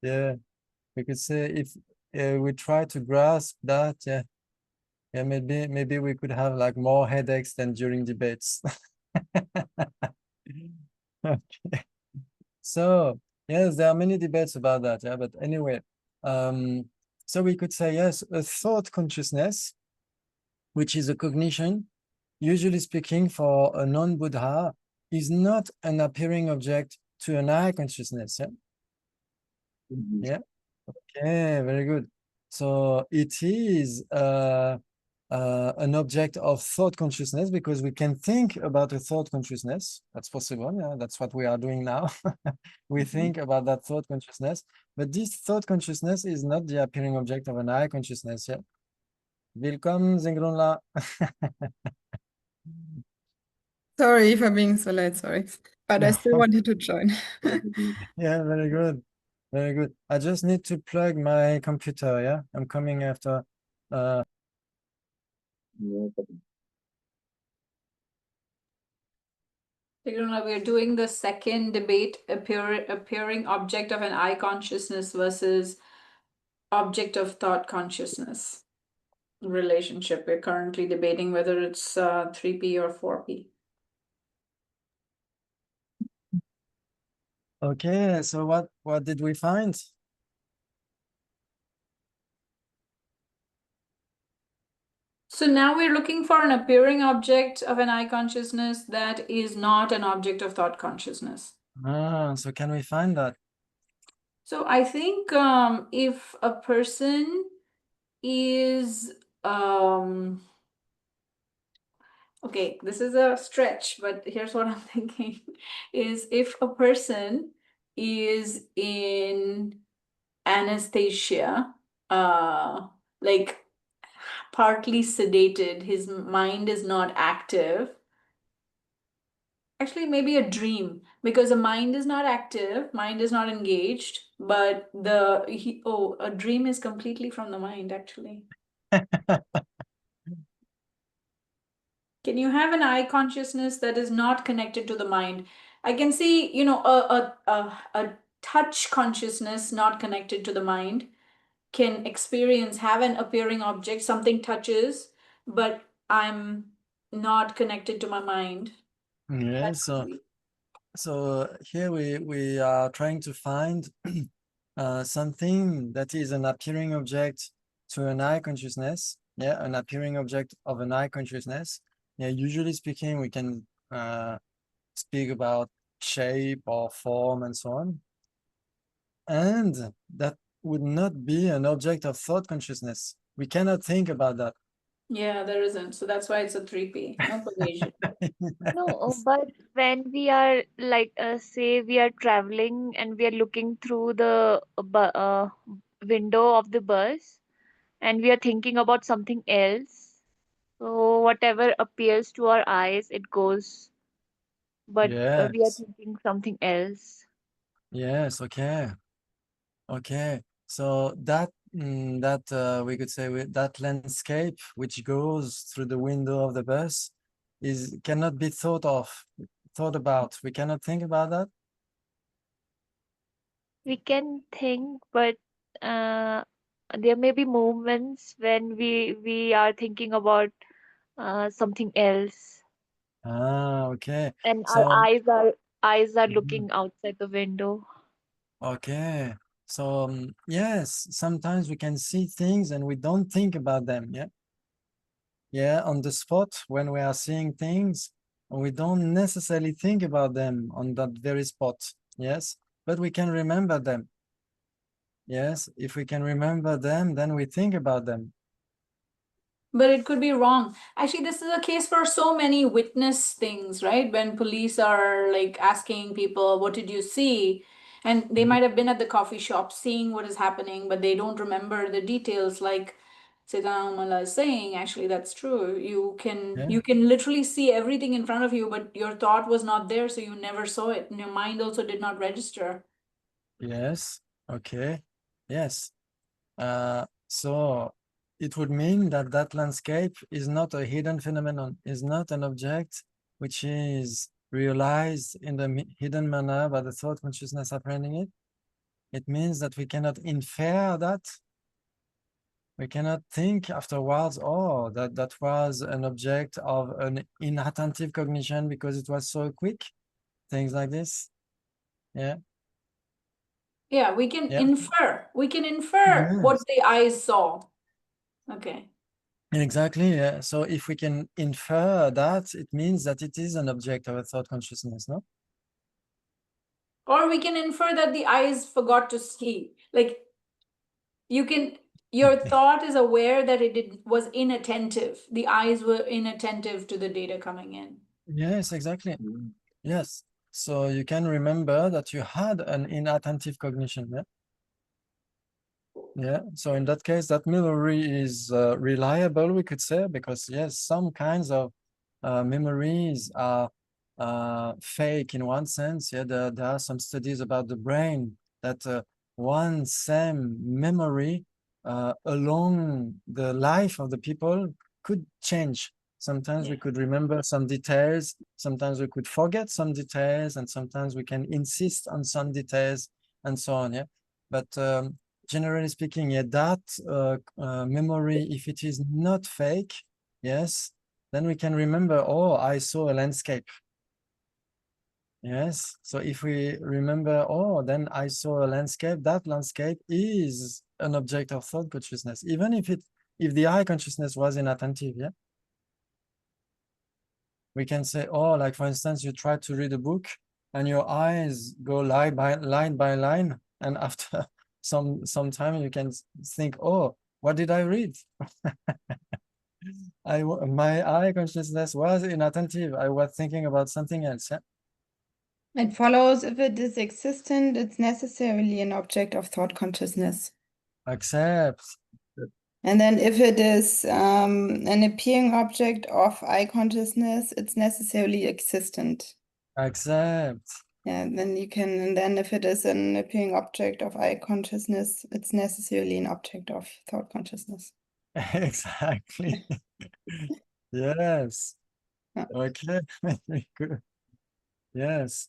Speaker 1: Yeah, we could say if we try to grasp that, yeah, maybe we could have like more headaches than during debates. Okay. So yes, there are many debates about that, yeah, but anyway, so we could say yes, a thought consciousness, which is a cognition, usually speaking for a non-Buddha, is not an appearing object to an eye consciousness. Yeah. Yeah. Okay, very good. So it is an object of thought consciousness because we can think about a thought consciousness. That's possible. Yeah, that's what we are doing now. We think about that thought consciousness, but this thought consciousness is not the appearing object of an eye consciousness. Yeah. Willkommen, Zengrunla.
Speaker 5: Sorry for being so late, sorry. But I still wanted to join.
Speaker 1: Yeah, very good. Very good. I just need to plug my computer. Yeah, I'm coming after.
Speaker 3: We're doing the second debate, appearing object of an eye consciousness versus object of thought consciousness relationship. We're currently debating whether it's 3P or 4P.
Speaker 1: Okay, so what did we find?
Speaker 3: So now we're looking for an appearing object of an eye consciousness that is not an object of thought consciousness.
Speaker 1: So can we find that?
Speaker 3: So I think if a person is okay, this is a stretch, but here's what I'm thinking is if a person is in anesthesia, like partly sedated, his mind is not active. Actually, maybe a dream, because the mind is not active, mind is not engaged, but a dream is completely from the mind, actually. Can you have an eye consciousness that is not connected to the mind? I can see, a touch consciousness not connected to the mind can have an appearing object, something touches, but I'm not connected to my mind.
Speaker 1: Yeah,
Speaker 3: That could be.
Speaker 1: so here we are trying to find something that is an appearing object to an eye consciousness. Yeah, an appearing object of an eye consciousness. Yeah, usually speaking, we can speak about shape or form and so on. And that would not be an object of thought consciousness. We cannot think about that.
Speaker 3: Yeah, there isn't. So that's why it's a 3P. No collision.
Speaker 4: No, but when we are like, say, we are traveling and we are looking through the window of the bus and we are thinking about something else. So whatever appears to our eyes, it goes, but we are
Speaker 1: Yes,
Speaker 4: thinking something else.
Speaker 1: yes, okay. Okay, so that we could say that landscape which goes through the window of the bus cannot be thought about. We cannot think about that.
Speaker 4: We can think, but uh, there may be moments when we are thinking about something else,
Speaker 1: Okay.
Speaker 4: and our
Speaker 1: So
Speaker 4: eyes are
Speaker 1: mhm,
Speaker 4: looking outside the window.
Speaker 1: okay. So yes, sometimes we can see things and we don't think about them. Yeah. Yeah, on the spot when we are seeing things, we don't necessarily think about them on that very spot. Yes. but we can remember them. Yes, if we can remember them, then we think about them.
Speaker 3: But it could be wrong. Actually, this is a case for so many witness things, right? When police are like asking people, what did you see? And they might have been at the coffee shop seeing what is happening, but they don't remember the details. Like Siddhamala is saying, actually, that's true. You can literally see everything in front of you, but your thought was not there, so you never saw it. And your mind also did not register.
Speaker 1: Yes, okay, yes. So it would mean that that landscape is not a hidden phenomenon, is not an object which is realized in the hidden manner by the thought consciousness apprehending it. It means that we cannot infer that. We cannot think afterwards, oh, that was an object of an inattentive cognition because it was so quick. Things like this. Yeah.
Speaker 3: Yeah, we can
Speaker 1: Yeah.
Speaker 3: infer. We can infer what
Speaker 1: Yes.
Speaker 3: the eyes saw. Okay.
Speaker 1: Exactly. Yeah. So if we can infer that, it means that it is an object of a thought consciousness, no?
Speaker 3: Or we can infer that the eyes forgot to see. Like your thought is aware that was inattentive. The eyes were inattentive to the data coming in.
Speaker 1: Yes, exactly. Yes. So you can remember that you had an inattentive cognition. Yeah. Yeah. So in that case, that memory is reliable, we could say, because yes, some kinds of memories are fake in one sense. Yeah, there are some studies about the brain that one same memory along the life of the people could change. Sometimes we could remember some details, sometimes we could forget some details, and sometimes we can insist on some details and so on. Yeah, but generally speaking, yeah, that memory, if it is not fake, yes, then we can remember, oh, I saw a landscape. Yes, so if we remember, oh, then I saw a landscape, that landscape is an object of thought consciousness, even if the eye consciousness was inattentive, yeah? We can say, oh, like for instance, you try to read a book and your eyes go line by line, and after some time you can think, oh, what did I read? My eye consciousness was inattentive. I was thinking about something else. Yeah?
Speaker 5: It follows if it is existent, it's necessarily an object of thought consciousness.
Speaker 1: Accept.
Speaker 5: And then if it is an appearing object of eye consciousness, it's necessarily existent.
Speaker 1: Accept.
Speaker 5: Yeah, then you can, and then if it is an appearing object of eye consciousness, it's necessarily an object of thought consciousness.
Speaker 1: Exactly. Yes.
Speaker 5: Yeah.
Speaker 1: Okay. Very good. Yes.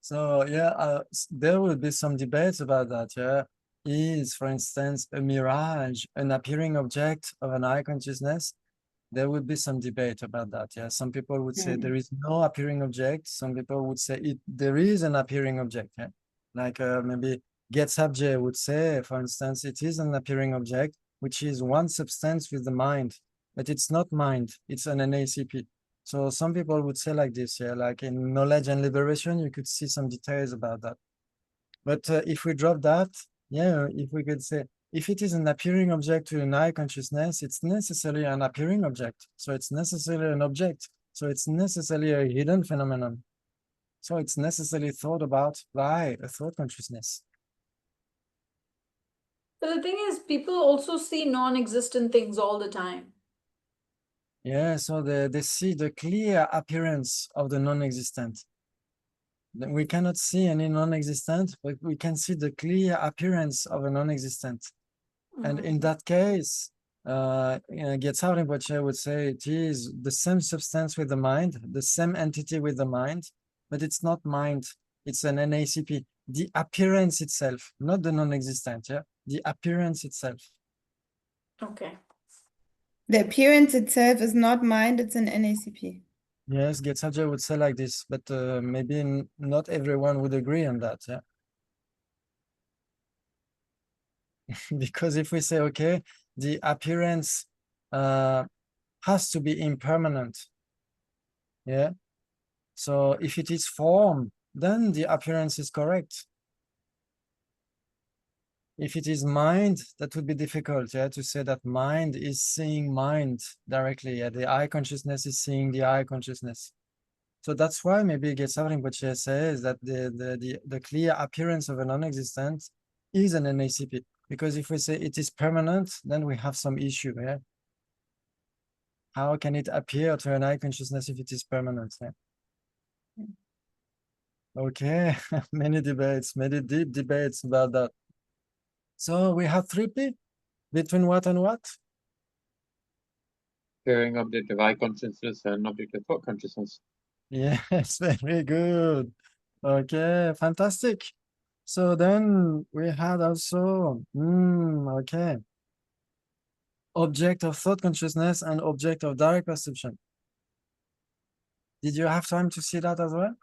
Speaker 1: So yeah, there will be some debates about that. Yeah, is, for instance, a mirage an appearing object of an eye consciousness? There would be some debate about that. Yeah, some people would say there is no appearing object. Some people would say there is an appearing object. Yeah, like maybe Getzabje would say, for instance, it is an appearing object, which is one substance with the mind, but it's not mind. It's an NACP. So some people would say like this, yeah, like in Knowledge and Liberation, you could see some details about that. But if we drop that, yeah, if we could say, if it is an appearing object to an eye consciousness, it's necessarily an appearing object. So it's necessarily an object. So it's necessarily a hidden phenomenon. So it's necessarily thought about by a thought consciousness.
Speaker 3: But the thing is, people also see non-existent things all the time.
Speaker 1: Yeah, so they see the clear appearance of the non-existent. We cannot see any non-existent, but we can see the clear appearance of a non-existent. And in that case, Getzhard Rinpoche would say it is the same substance with the mind, the same entity with the mind, but it's not mind, it's an NACP. The appearance itself, not the non-existent, yeah? The appearance itself.
Speaker 3: Okay.
Speaker 5: The appearance itself is not mind, it's an NACP.
Speaker 1: Yes, Getzhard would say like this, but maybe not everyone would agree on that, yeah? Because if we say, okay, the appearance has to be impermanent, yeah? So if it is form, then the appearance is correct. If it is mind, that would be difficult, yeah, to say that mind is seeing mind directly. Yeah, the eye consciousness is seeing the eye consciousness. So that's why maybe Geshe Rinpoche says that the clear appearance of a non-existent is an NACP. Because if we say it is permanent, then we have some issue, yeah? How can it appear to an eye consciousness if it is permanent? Yeah? Okay, many debates, many deep debates about that. So we have 3P between what and what?
Speaker 2: Appearing object of eye consciousness and object of thought consciousness.
Speaker 1: Yes, very good. Okay, fantastic. So then we had also, okay, object of thought consciousness and object of direct perception. Did you have time to see that as well?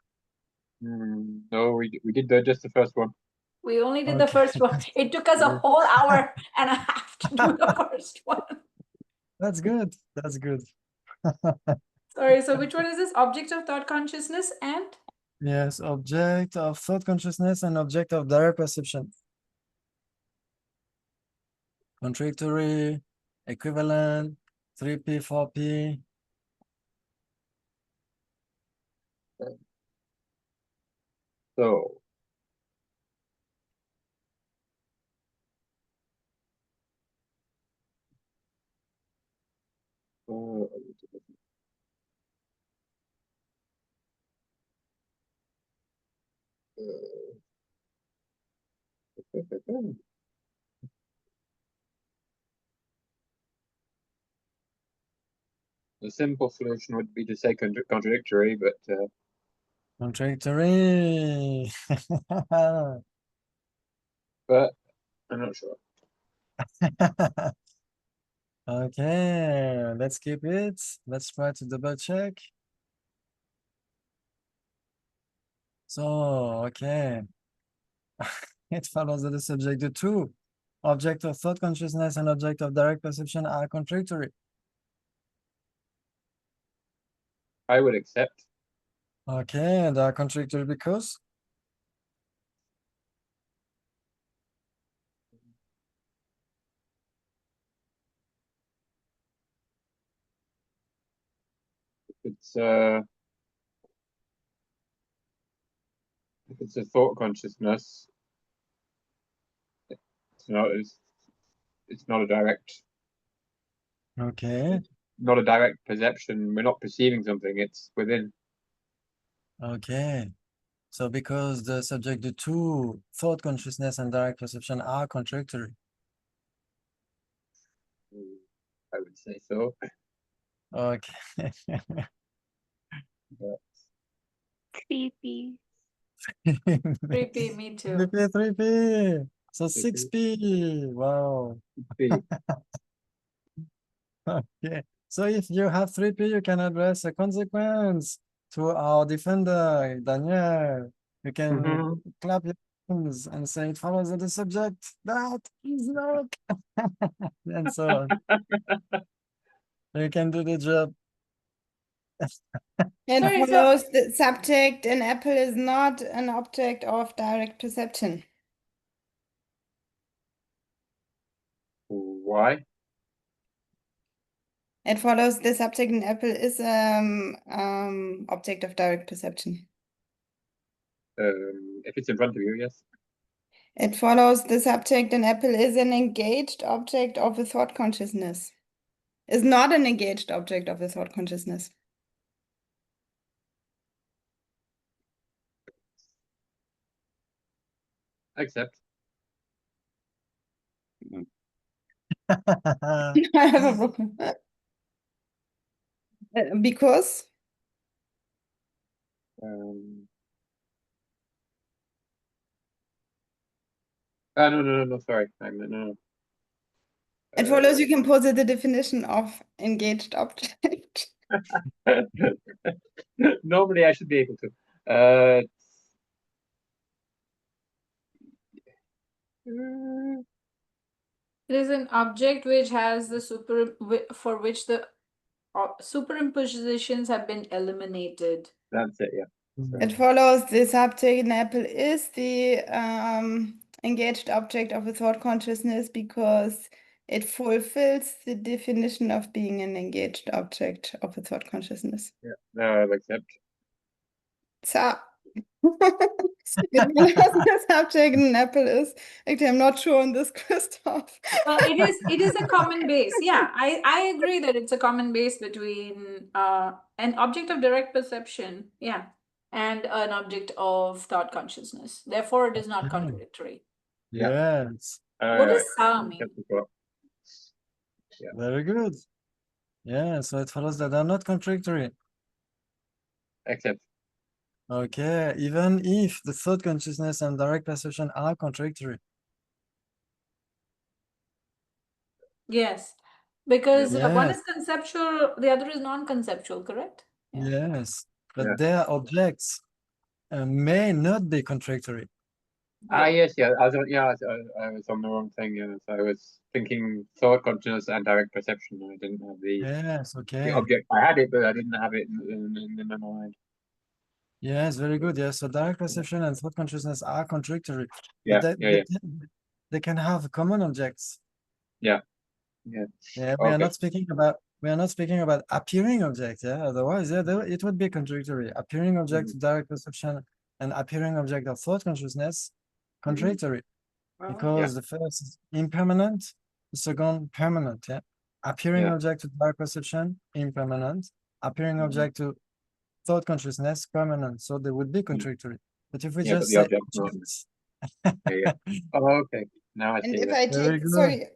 Speaker 2: No, we did just the first one.
Speaker 3: We only did the
Speaker 1: Okay.
Speaker 3: first one. It took us a
Speaker 2: Yeah.
Speaker 3: whole hour and a half to do the first one.
Speaker 1: That's good. That's good.
Speaker 3: Sorry, so which one is this? Object of thought consciousness and?
Speaker 1: Yes, object of thought consciousness and object of direct perception. Contradictory, equivalent, 3P, 4P.
Speaker 2: So the simple solution would be to say contradictory, but
Speaker 1: Contradictory.
Speaker 2: I'm not sure.
Speaker 1: Okay, let's keep it. Let's try to double check. So, okay. It follows that the subject, the two object of thought consciousness and object of direct perception are contradictory.
Speaker 2: I would accept.
Speaker 1: Okay, they are contradictory because
Speaker 2: If it's a thought consciousness, it's not a direct
Speaker 1: okay,
Speaker 2: not a direct perception. We're not perceiving something, it's within.
Speaker 1: okay. So because the subject, the two thought consciousness and direct perception are contradictory.
Speaker 2: I would say so.
Speaker 1: Okay.
Speaker 2: But
Speaker 4: 3P.
Speaker 3: 3P, me too.
Speaker 1: 3P, 3P. So
Speaker 2: 3P.
Speaker 1: 6P. Wow.
Speaker 2: the-
Speaker 1: Okay. So if you have 3P, you can address a consequence to our defender, Daniel. You can
Speaker 2: Mhm.
Speaker 1: clap your hands and say it follows the subject. That is not. And so on. You can do the job.
Speaker 5: It
Speaker 3: Sorry, so-
Speaker 5: follows the subject an apple is not an object of direct perception.
Speaker 2: Why?
Speaker 5: It follows the subject an apple is object of direct perception.
Speaker 2: If it's in front of you, yes.
Speaker 5: It follows the subject an apple is an engaged object of a thought consciousness. Is not an engaged object of a thought consciousness.
Speaker 2: Accept.
Speaker 5: I have a problem. Because
Speaker 2: No, sorry. No.
Speaker 5: it follows you can posit the definition of engaged object.
Speaker 2: Normally, I should be able to.
Speaker 3: It is an object which has the for which the superimpositions have been eliminated.
Speaker 2: That's it, yeah.
Speaker 5: It follows the subject an apple is the engaged object of a thought consciousness because it fulfills the definition of being an engaged object of a thought consciousness.
Speaker 2: Yeah, no, I'll accept.
Speaker 5: So, the subject an apple is. Actually, I'm not sure on this, Christoph.
Speaker 3: Well, it is a common base. Yeah, I agree that it's a common base between an object of direct perception, yeah, and an object of thought consciousness. Therefore, it is not contradictory.
Speaker 2: Yeah.
Speaker 1: Yes,
Speaker 3: What does sa mean?
Speaker 2: Accept as well.
Speaker 1: very good. Yeah, so it follows that they're not contradictory.
Speaker 2: Accept.
Speaker 1: Okay, even if the thought consciousness and direct perception are contradictory.
Speaker 3: Yes, because one
Speaker 1: Yes.
Speaker 3: is conceptual, the other is non-conceptual, correct? Yeah.
Speaker 1: Yes, but
Speaker 2: Yeah.
Speaker 1: their objects may not be contradictory.
Speaker 2: Yes, yeah. I was on the wrong thing. Yeah, so I was thinking thought consciousness and direct perception. I didn't have the
Speaker 1: Yes, okay.
Speaker 2: object. I had it, but I didn't have it in my mind.
Speaker 1: Yes, very good. Yes, so direct perception and thought consciousness are contradictory.
Speaker 2: Yeah,
Speaker 1: But
Speaker 2: yeah.
Speaker 1: they can have common objects.
Speaker 2: Yeah.
Speaker 1: Yeah, we
Speaker 2: Okay.
Speaker 1: are not speaking about appearing objects. Yeah, otherwise, it would be contradictory. Appearing object of direct perception and appearing object of thought consciousness, contradictory. Because the first is impermanent, the second permanent. Yeah, appearing
Speaker 2: Yeah.
Speaker 1: object to direct perception, impermanent. Appearing object to thought consciousness, permanent. So they would be contradictory. But if we
Speaker 2: Yeah, but
Speaker 1: just
Speaker 2: the
Speaker 1: say
Speaker 2: object not.
Speaker 1: objects,
Speaker 2: Yeah. Oh, okay. Now I
Speaker 5: And
Speaker 2: see
Speaker 5: if
Speaker 2: that.
Speaker 5: I
Speaker 1: Very
Speaker 5: take,
Speaker 1: good.
Speaker 5: sorry,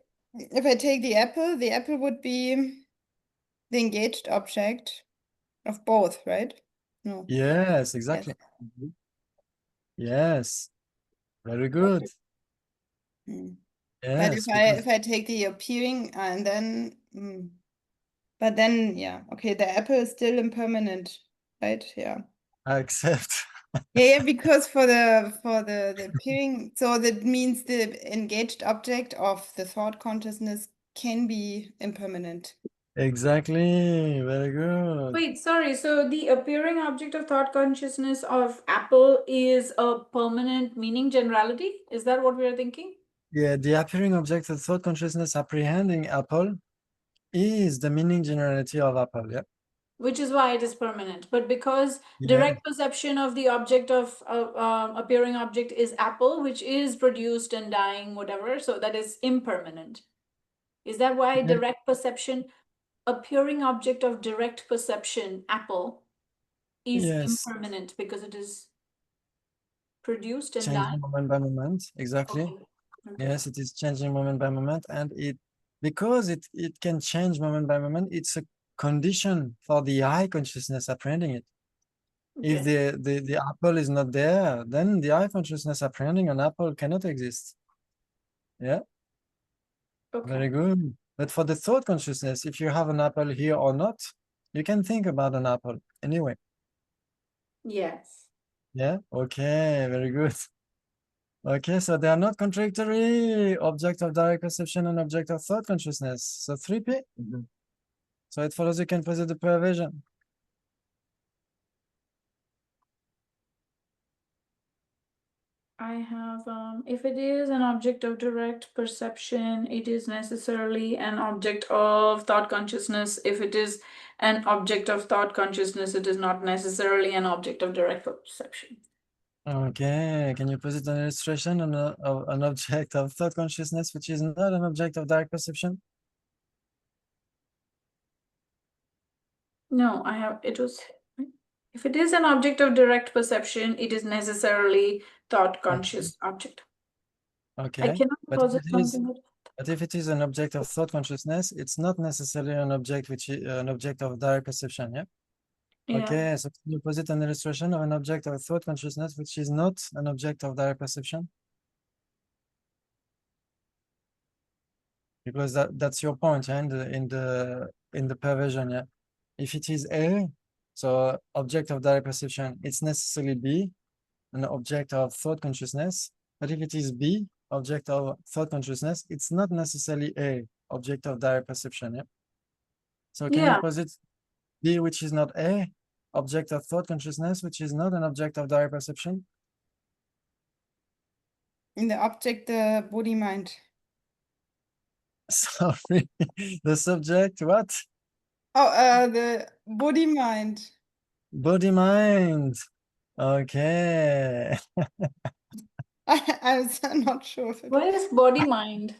Speaker 5: if I take the apple would be the engaged object of both, right? No.
Speaker 1: yes, exactly. Yes, very good.
Speaker 5: Mm. But
Speaker 1: Yes,
Speaker 5: if I take the appearing and then, but then, yeah, okay, the apple is still impermanent, right? Yeah.
Speaker 1: I accept.
Speaker 5: Yeah, because for the appearing, so that means the engaged object of the thought consciousness can be impermanent.
Speaker 1: Exactly, very good.
Speaker 3: Wait, sorry. So the appearing object of thought consciousness of apple is a permanent meaning generality? Is that what we are thinking?
Speaker 1: Yeah, the appearing object of thought consciousness apprehending apple is the meaning generality of apple. Yeah.
Speaker 3: Which is why it is permanent. But because
Speaker 1: Yeah.
Speaker 3: direct perception of the object of appearing object is apple, which is produced and dying, whatever, so that is impermanent. Is that why
Speaker 1: Yeah.
Speaker 3: direct perception, appearing object of direct perception, apple, is
Speaker 1: Yes.
Speaker 3: impermanent because it is produced and
Speaker 1: Changing
Speaker 3: dying?
Speaker 1: moment by moment. Exactly.
Speaker 3: Okay. Okay.
Speaker 1: Yes, it is changing moment by moment, and because it can change moment by moment, it's a condition for the eye consciousness apprehending it. If
Speaker 3: Okay.
Speaker 1: the apple is not there, then the eye consciousness apprehending an apple cannot exist. Yeah, very
Speaker 3: Okay.
Speaker 1: good. But for the thought consciousness, if you have an apple here or not, you can think about an apple anyway.
Speaker 3: Yes.
Speaker 1: Yeah, okay, very good. Okay, so they are not contradictory, object of direct perception and object of thought consciousness. So 3P. So it follows you can posit the perversion.
Speaker 3: I have, if it is an object of direct perception, it is necessarily an object of thought consciousness. If it is an object of thought consciousness, it is not necessarily an object of direct perception.
Speaker 1: Okay, can you posit an illustration of an object of thought consciousness, which is not an object of direct perception?
Speaker 3: No, I have, it was, if it is an object of direct perception, it is necessarily thought conscious object. I
Speaker 1: Okay,
Speaker 3: cannot
Speaker 1: but
Speaker 3: posit
Speaker 1: if it is,
Speaker 3: something.
Speaker 1: but if it is an object of thought consciousness, it's not necessarily an object which is an object of direct perception. Yeah.
Speaker 3: Yeah.
Speaker 1: Okay, so can you posit an illustration of an object of thought consciousness which is not an object of direct perception? Because that's your point, yeah, in the perversion, yeah. If it is A, so object of direct perception, it's necessarily B, an object of thought consciousness. But if it is B, object of thought consciousness, it's not necessarily A, object of direct perception, yeah. So can you
Speaker 3: Yeah.
Speaker 1: posit B, which is not A, object of thought consciousness, which is not an object of direct perception?
Speaker 5: In the object, the body mind.
Speaker 1: Sorry, the subject, what?
Speaker 5: Oh, the body mind.
Speaker 1: Body mind. Okay.
Speaker 5: I'm not sure if it
Speaker 3: What is body mind?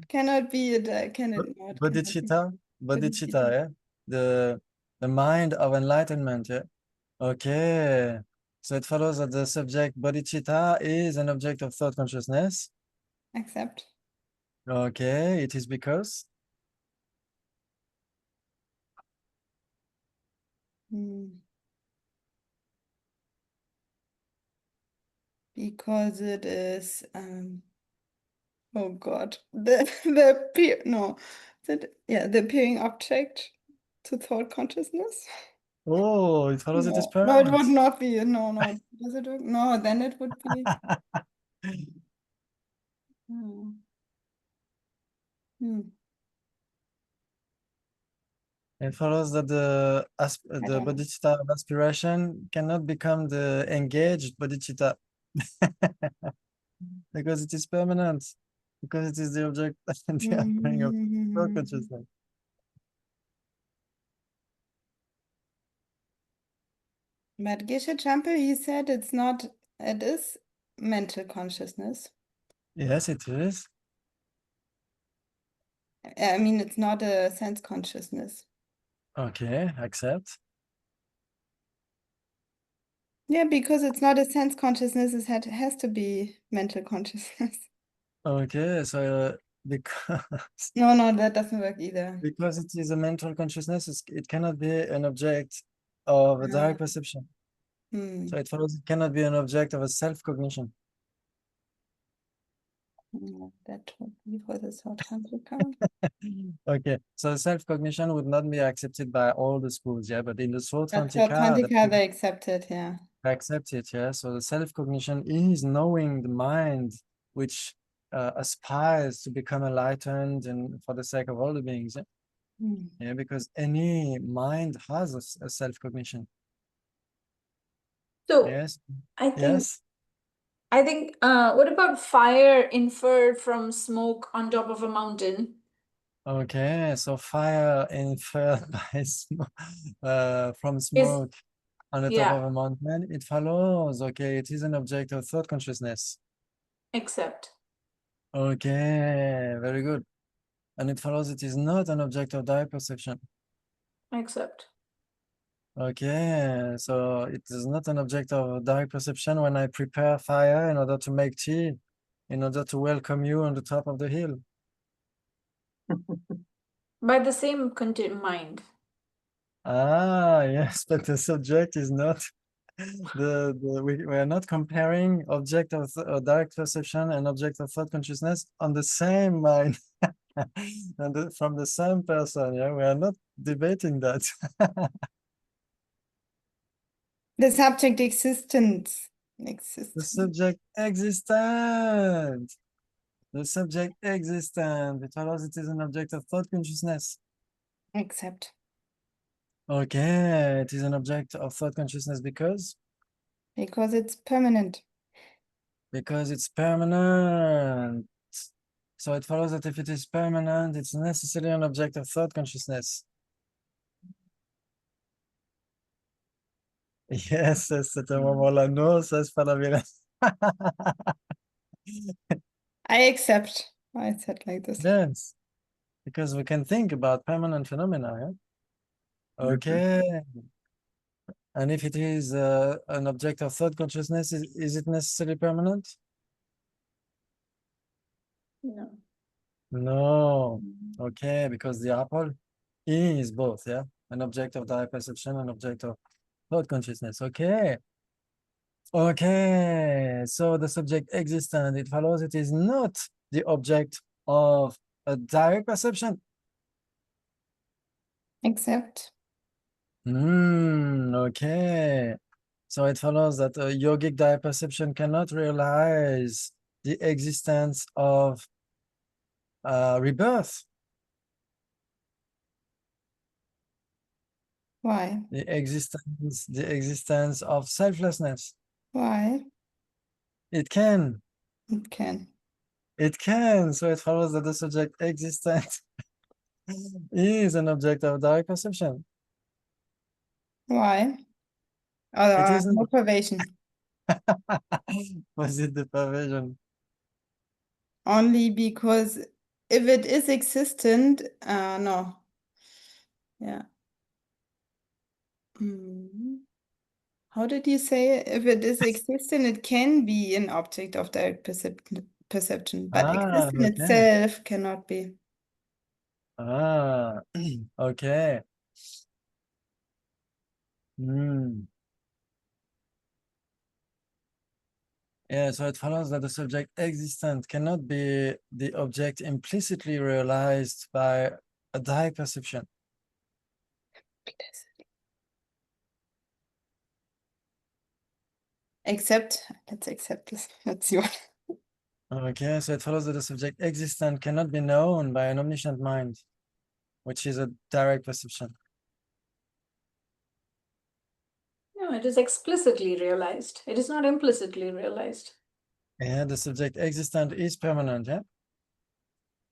Speaker 5: cannot be can it not? cannot be.
Speaker 1: Bodhicitta, bodhicitta, yeah. The mind of enlightenment, yeah. Okay. So it follows that the subject bodhicitta is an object of thought consciousness.
Speaker 5: Accept.
Speaker 1: Okay, it is because
Speaker 5: Because it is oh God, the no, the appearing object to thought consciousness.
Speaker 1: oh, it follows it is
Speaker 5: No, it would
Speaker 1: permanent.
Speaker 5: not be. No, does it work? No, then it would be.
Speaker 1: It follows that the
Speaker 5: don't know.
Speaker 1: bodhicitta of aspiration cannot become the engaged bodhicitta because it is permanent, because it is the object and the appearing of thought consciousness.
Speaker 5: But Geshe Champa, he said it's not, it is mental consciousness.
Speaker 1: Yes, it is.
Speaker 5: I mean, it's not a sense consciousness.
Speaker 1: Okay, accept.
Speaker 5: Yeah, because it's not a sense consciousness, it has to be mental consciousness.
Speaker 1: Okay, so because
Speaker 5: No, that doesn't work either.
Speaker 1: because it is a mental consciousness, it cannot be an object of a direct perception. So it follows it cannot be an object of a self-cognition.
Speaker 5: That would be for the thought account.
Speaker 1: Okay, so self-cognition would not be accepted by all the schools, yeah, but in the
Speaker 5: That's
Speaker 1: Sotantika,
Speaker 5: they accept it, yeah.
Speaker 1: accept it, yeah. So the self-cognition is knowing the mind, which aspires to become enlightened and for the sake of all the beings, yeah, yeah, because any mind has a self-cognition.
Speaker 3: So
Speaker 1: Yes,
Speaker 3: I think
Speaker 1: yes.
Speaker 3: what about fire inferred from smoke on top of a mountain?
Speaker 1: Okay, so fire inferred by from smoke on the top
Speaker 3: Yeah,
Speaker 1: of a mountain, it follows, okay, it is an object of thought consciousness.
Speaker 3: accept.
Speaker 1: Okay, very good. And it follows it is not an object of direct perception.
Speaker 3: Accept.
Speaker 1: Okay, so it is not an object of direct perception when I prepare fire in order to make tea, in order to welcome you on the top of the hill.
Speaker 3: By the same content mind.
Speaker 1: Ah, yes, but the subject is not we are not comparing object of direct perception and object of thought consciousness on the same mind and from the same person. Yeah, we are not debating that.
Speaker 5: The subject existence.
Speaker 1: The subject existent. The subject existent. It follows it is an object of thought consciousness.
Speaker 5: Accept.
Speaker 1: Okay, it is an object of thought consciousness because
Speaker 5: It's permanent.
Speaker 1: it's permanent. So it follows that if it is permanent, it's necessarily an object of thought consciousness. Yes, c'est un moment-là. No, ça c'est pas la vérité.
Speaker 5: I accept. I said like this.
Speaker 1: Yes, because we can think about permanent phenomena. Yeah? Okay. And if it is an object of thought consciousness, is it necessarily permanent?
Speaker 3: No.
Speaker 1: No. Okay, because the apple is both, yeah? An object of direct perception, an object of thought consciousness. Okay. Okay, so the subject existent, it follows it is not the object of a direct perception.
Speaker 5: Accept.
Speaker 1: Okay. So it follows that a yogic direct perception cannot realize the existence of rebirth,
Speaker 5: Why?
Speaker 1: the existence of selflessness.
Speaker 5: Why?
Speaker 1: It can.
Speaker 5: It can.
Speaker 1: It can. So it follows that the subject existent is an object of direct perception.
Speaker 5: Why?
Speaker 1: It isn't.
Speaker 5: No pervasion.
Speaker 1: Was it the perversion?
Speaker 5: Only because if it is existent, no. Yeah. How did you say it? If it is existent, it can be an object of direct perception, but existent
Speaker 1: Okay.
Speaker 5: itself cannot be.
Speaker 1: Okay. Yeah, so it follows that the subject existent cannot be the object implicitly realized by a direct perception.
Speaker 5: Let's accept this. Let's see what.
Speaker 1: Okay, so it follows that the subject existent cannot be known by an omniscient mind, which is a direct perception.
Speaker 3: No, it is explicitly realized. It is not implicitly realized.
Speaker 1: Yeah, the subject existent is permanent, yeah?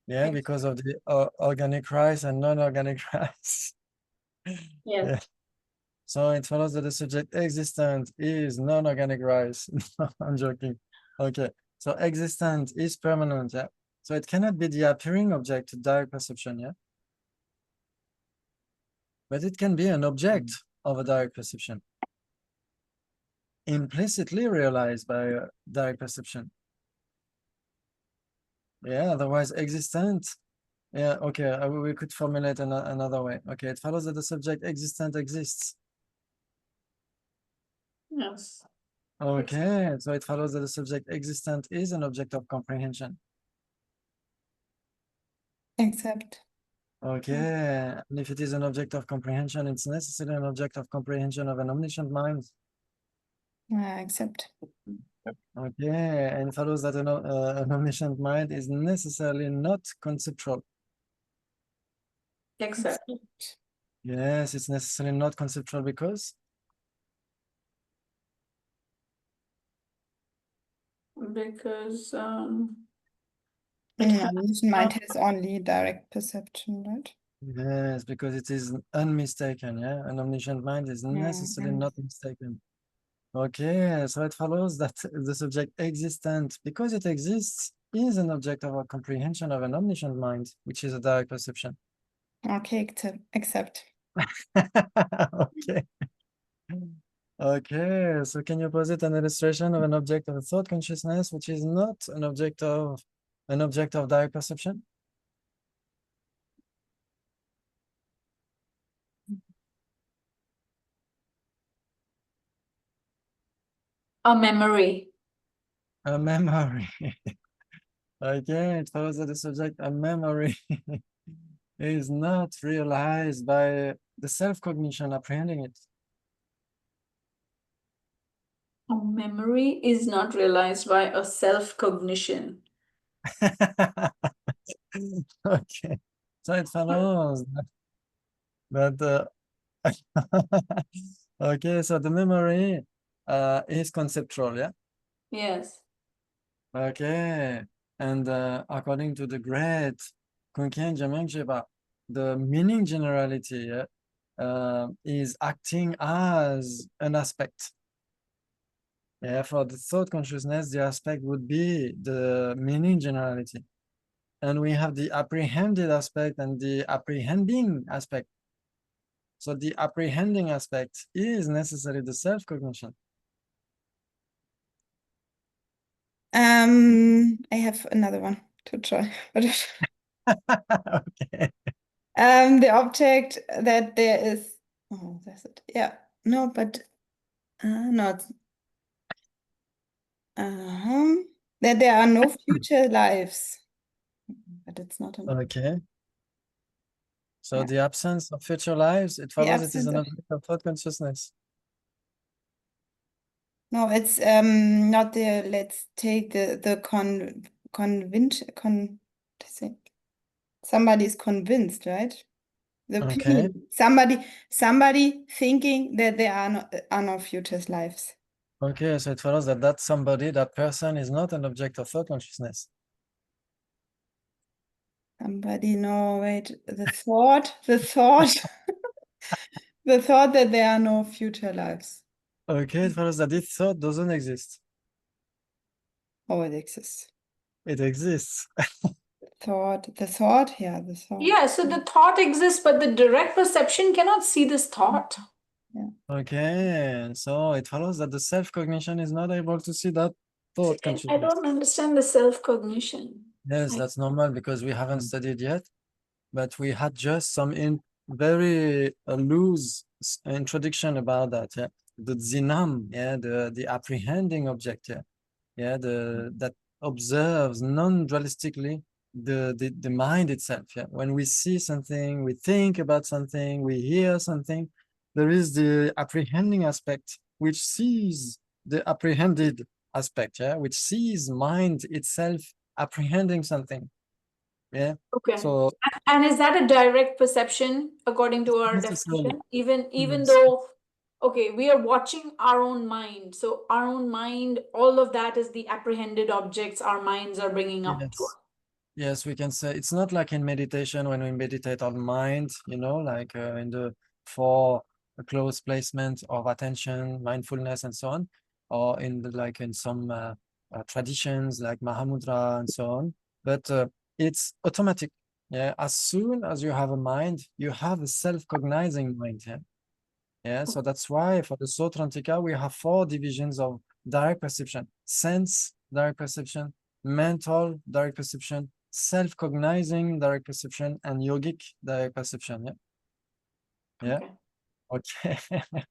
Speaker 1: Yeah,
Speaker 3: Yes.
Speaker 1: because of the organic rise and non-organic rise.
Speaker 3: Yes.
Speaker 1: Yeah. So it follows that the subject existent is non-organic rise. I'm joking. Okay, so existent is permanent, yeah? So it cannot be the appearing object to direct perception, yeah? But it can be an object of a direct perception, implicitly realized by a direct perception. Yeah, otherwise existent. Yeah, okay, we could formulate another way. Okay, it follows that the subject existent exists.
Speaker 3: Yes.
Speaker 1: Okay, so it follows that the subject existent is an object of comprehension.
Speaker 5: Accept.
Speaker 1: Okay, and if it is an object of comprehension, it's necessarily an object of comprehension of an omniscient mind.
Speaker 5: Accept.
Speaker 1: Okay, and it follows that an omniscient mind is necessarily not conceptual.
Speaker 3: Accept.
Speaker 1: Yes, it's necessarily not conceptual because
Speaker 3: Because
Speaker 5: omniscient mind has only direct perception, right?
Speaker 1: yes, because it is unmistaken, yeah? An omniscient mind is necessarily not mistaken. Okay, so it follows that the subject existent, because it exists, is an object of a comprehension of an omniscient mind, which is a direct perception.
Speaker 5: Okay, accept.
Speaker 1: Okay. Okay, so can you posit an illustration of an object of a thought consciousness, which is not an object of direct perception?
Speaker 3: a memory.
Speaker 1: A memory. Okay, it follows that the subject, a memory, is not realized by the self-cognition apprehending it.
Speaker 3: A memory is not realized by a self-cognition.
Speaker 1: Okay, so it follows that okay, so the memory is conceptual, yeah?
Speaker 3: Yes.
Speaker 1: Okay, and according to the great Kunken Jamangsheba, the meaning generality is acting as an aspect. Yeah, for the thought consciousness, the aspect would be the meaning generality. And we have the apprehended aspect and the apprehending aspect. So the apprehending aspect is necessarily the self-cognition.
Speaker 5: I have another one to try.
Speaker 1: Okay.
Speaker 5: The object that there is, oh, that's it. Yeah, no, but no, it's, that there are no future lives, but it's not an
Speaker 1: Okay. So
Speaker 5: Yeah.
Speaker 1: the absence of future lives, it follows it is
Speaker 5: absence
Speaker 1: an
Speaker 5: of-
Speaker 1: object of thought consciousness.
Speaker 5: No, it's not the. Let's take the somebody's convinced, right? The
Speaker 1: Okay.
Speaker 5: opinion. Somebody thinking that there are no future lives.
Speaker 1: Okay, so it follows that that somebody, that person is not an object of thought consciousness.
Speaker 5: Somebody, no, wait, the thought, the thought that there are no future lives.
Speaker 1: Okay, it follows that this thought doesn't exist.
Speaker 5: Oh, it exists.
Speaker 1: It exists.
Speaker 5: The thought, yeah, the thought.
Speaker 3: Yeah, so the thought exists, but the direct perception cannot see this thought.
Speaker 1: Okay, so it follows that the self-cognition is not able to see that thought
Speaker 3: I
Speaker 1: consciousness.
Speaker 3: don't understand the self-cognition.
Speaker 1: Yes, that's normal because we haven't studied yet, but we had just some very loose introduction about that. Yeah, the zinam, yeah, the apprehending object. Yeah, that observes non-dualistically the mind itself. Yeah, when we see something, we think about something, we hear something, there is the apprehending aspect which sees the apprehended aspect. Yeah, which sees mind itself apprehending something. Yeah.
Speaker 3: Okay.
Speaker 1: So
Speaker 3: And is that a direct perception according to our
Speaker 1: necessarily,
Speaker 3: definition? Even
Speaker 1: yes.
Speaker 3: though, okay, we are watching our own mind. So our own mind, all of that is the apprehended objects our minds are bringing up to
Speaker 1: Yes.
Speaker 3: us.
Speaker 1: Yes, we can say it's not like in meditation when we meditate on mind, like in the four close placement of attention, mindfulness, and so on, or in like in some traditions like Mahamudra and so on. But it's automatic. Yeah, as soon as you have a mind, you have a self-cognizing mind. Yeah. Yeah, so that's why for the Sotrantika, we have 4 divisions of direct perception: sense, direct perception; mental, direct perception; self-cognizing, direct perception; and yogic, direct perception. Yeah. Yeah.
Speaker 3: Okay.
Speaker 1: Okay.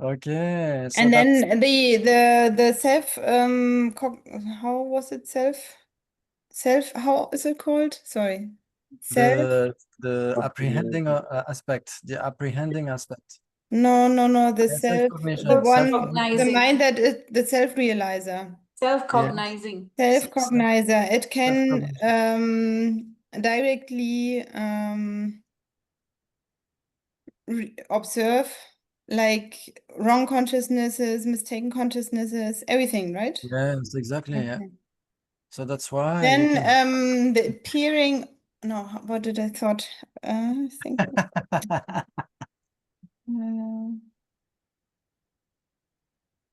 Speaker 1: Okay. So
Speaker 5: And
Speaker 1: that's
Speaker 5: then the self how was it how is it called? Sorry. Self
Speaker 1: the apprehending aspect, the apprehending aspect.
Speaker 5: no the
Speaker 1: Yeah,
Speaker 5: self
Speaker 1: self-cognition,
Speaker 5: the
Speaker 3: Self-cognizing.
Speaker 5: mind that is the self-realizer.
Speaker 3: Self-cognizing.
Speaker 5: Self-cognizer. It can
Speaker 1: Self-cognition.
Speaker 5: directly observe like wrong consciousnesses, mistaken consciousnesses, everything, right?
Speaker 1: Yes, exactly. Yeah.
Speaker 5: Okay.
Speaker 1: So that's why
Speaker 5: Then
Speaker 1: you
Speaker 5: the appearing. No, what did I thought? I think.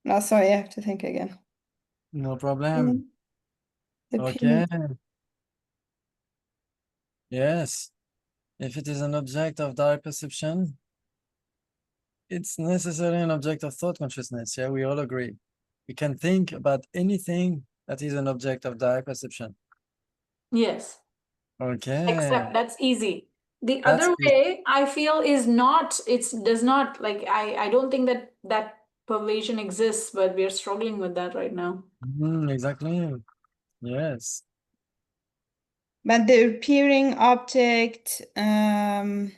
Speaker 5: No, sorry, I have to think again.
Speaker 1: No problem.
Speaker 5: The
Speaker 1: Okay.
Speaker 5: appearing.
Speaker 1: Yes. If it is an object of direct perception, it's necessarily an object of thought consciousness. Yeah, we all agree. We can think about anything that is an object of direct perception.
Speaker 3: Yes.
Speaker 1: Okay.
Speaker 3: Except that's easy. The
Speaker 1: That's
Speaker 3: other
Speaker 1: easy.
Speaker 3: way I feel is not, does not, like, I don't think that pervasion exists, but we are struggling with that right now.
Speaker 1: Exactly. Yes.
Speaker 5: But the appearing object of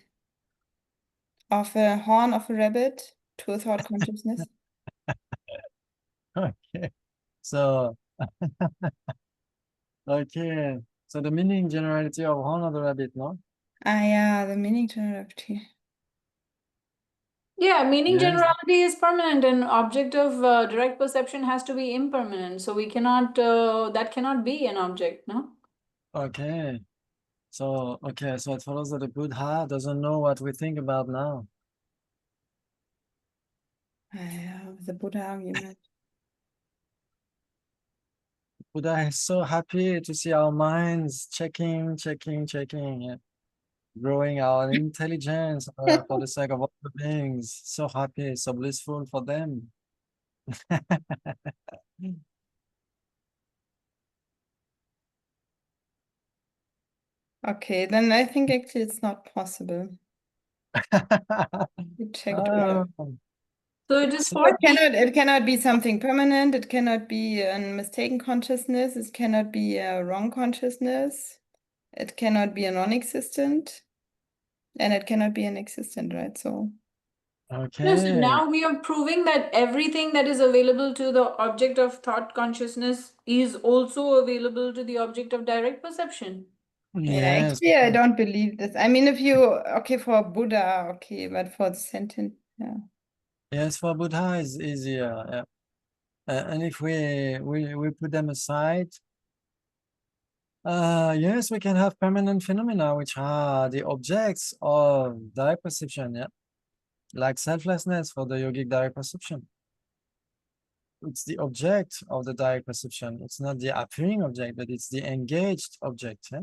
Speaker 5: a horn of a rabbit to a thought consciousness.
Speaker 1: Okay. So, okay. So the meaning generality of horn of the rabbit, no?
Speaker 5: Ah, yeah, the meaning generality.
Speaker 3: Yeah, meaning
Speaker 1: Yes.
Speaker 3: generality is permanent, and object of direct perception has to be impermanent. So we cannot, that cannot be an object, no?
Speaker 1: Okay. So, okay. So it follows that the Buddha doesn't know what we think about now.
Speaker 5: Ah, yeah, the Buddha argument.
Speaker 1: Buddha is so happy to see our minds checking, yeah. Growing our intelligence for the sake of all the beings. So happy, so blissful for them.
Speaker 5: Okay, then I think actually it's not possible. You checked well.
Speaker 3: So it is
Speaker 1: So-
Speaker 3: for
Speaker 5: It cannot be something permanent. It cannot be a mistaken consciousness. It cannot be a wrong consciousness. It cannot be a non-existent. And it cannot be an existent, right? So
Speaker 3: No, so
Speaker 1: Okay.
Speaker 3: now we are proving that everything that is available to the object of thought consciousness is also available to the object of direct perception.
Speaker 5: yeah,
Speaker 1: Yes.
Speaker 5: actually, I don't believe this. I mean, if you okay for Buddha, okay, but for the sentient, yeah.
Speaker 1: Yes, for Buddha is easier. Yeah. And if we put them aside, yes, we can have permanent phenomena, which are the objects of direct perception, yeah, like selflessness for the yogic direct perception. It's the object of the direct perception. It's not the appearing object, but it's the engaged object, yeah?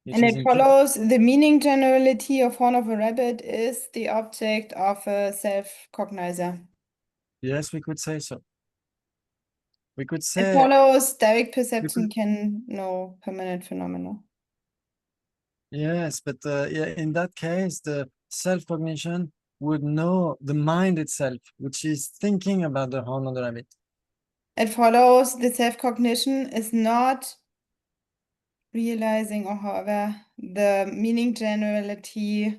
Speaker 1: Which
Speaker 5: And
Speaker 1: is
Speaker 5: it
Speaker 1: imputed.
Speaker 5: follows the meaning generality of horn of a rabbit is the object of a self-cognizer.
Speaker 1: Yes, we could say so. We could
Speaker 5: It
Speaker 1: say
Speaker 5: follows direct perception can know permanent phenomena.
Speaker 1: yes, but yeah, in that case, the self-cognition would know the mind itself, which is thinking about the horn of the rabbit.
Speaker 5: It follows the self-cognition is not realizing, or however, the meaning generality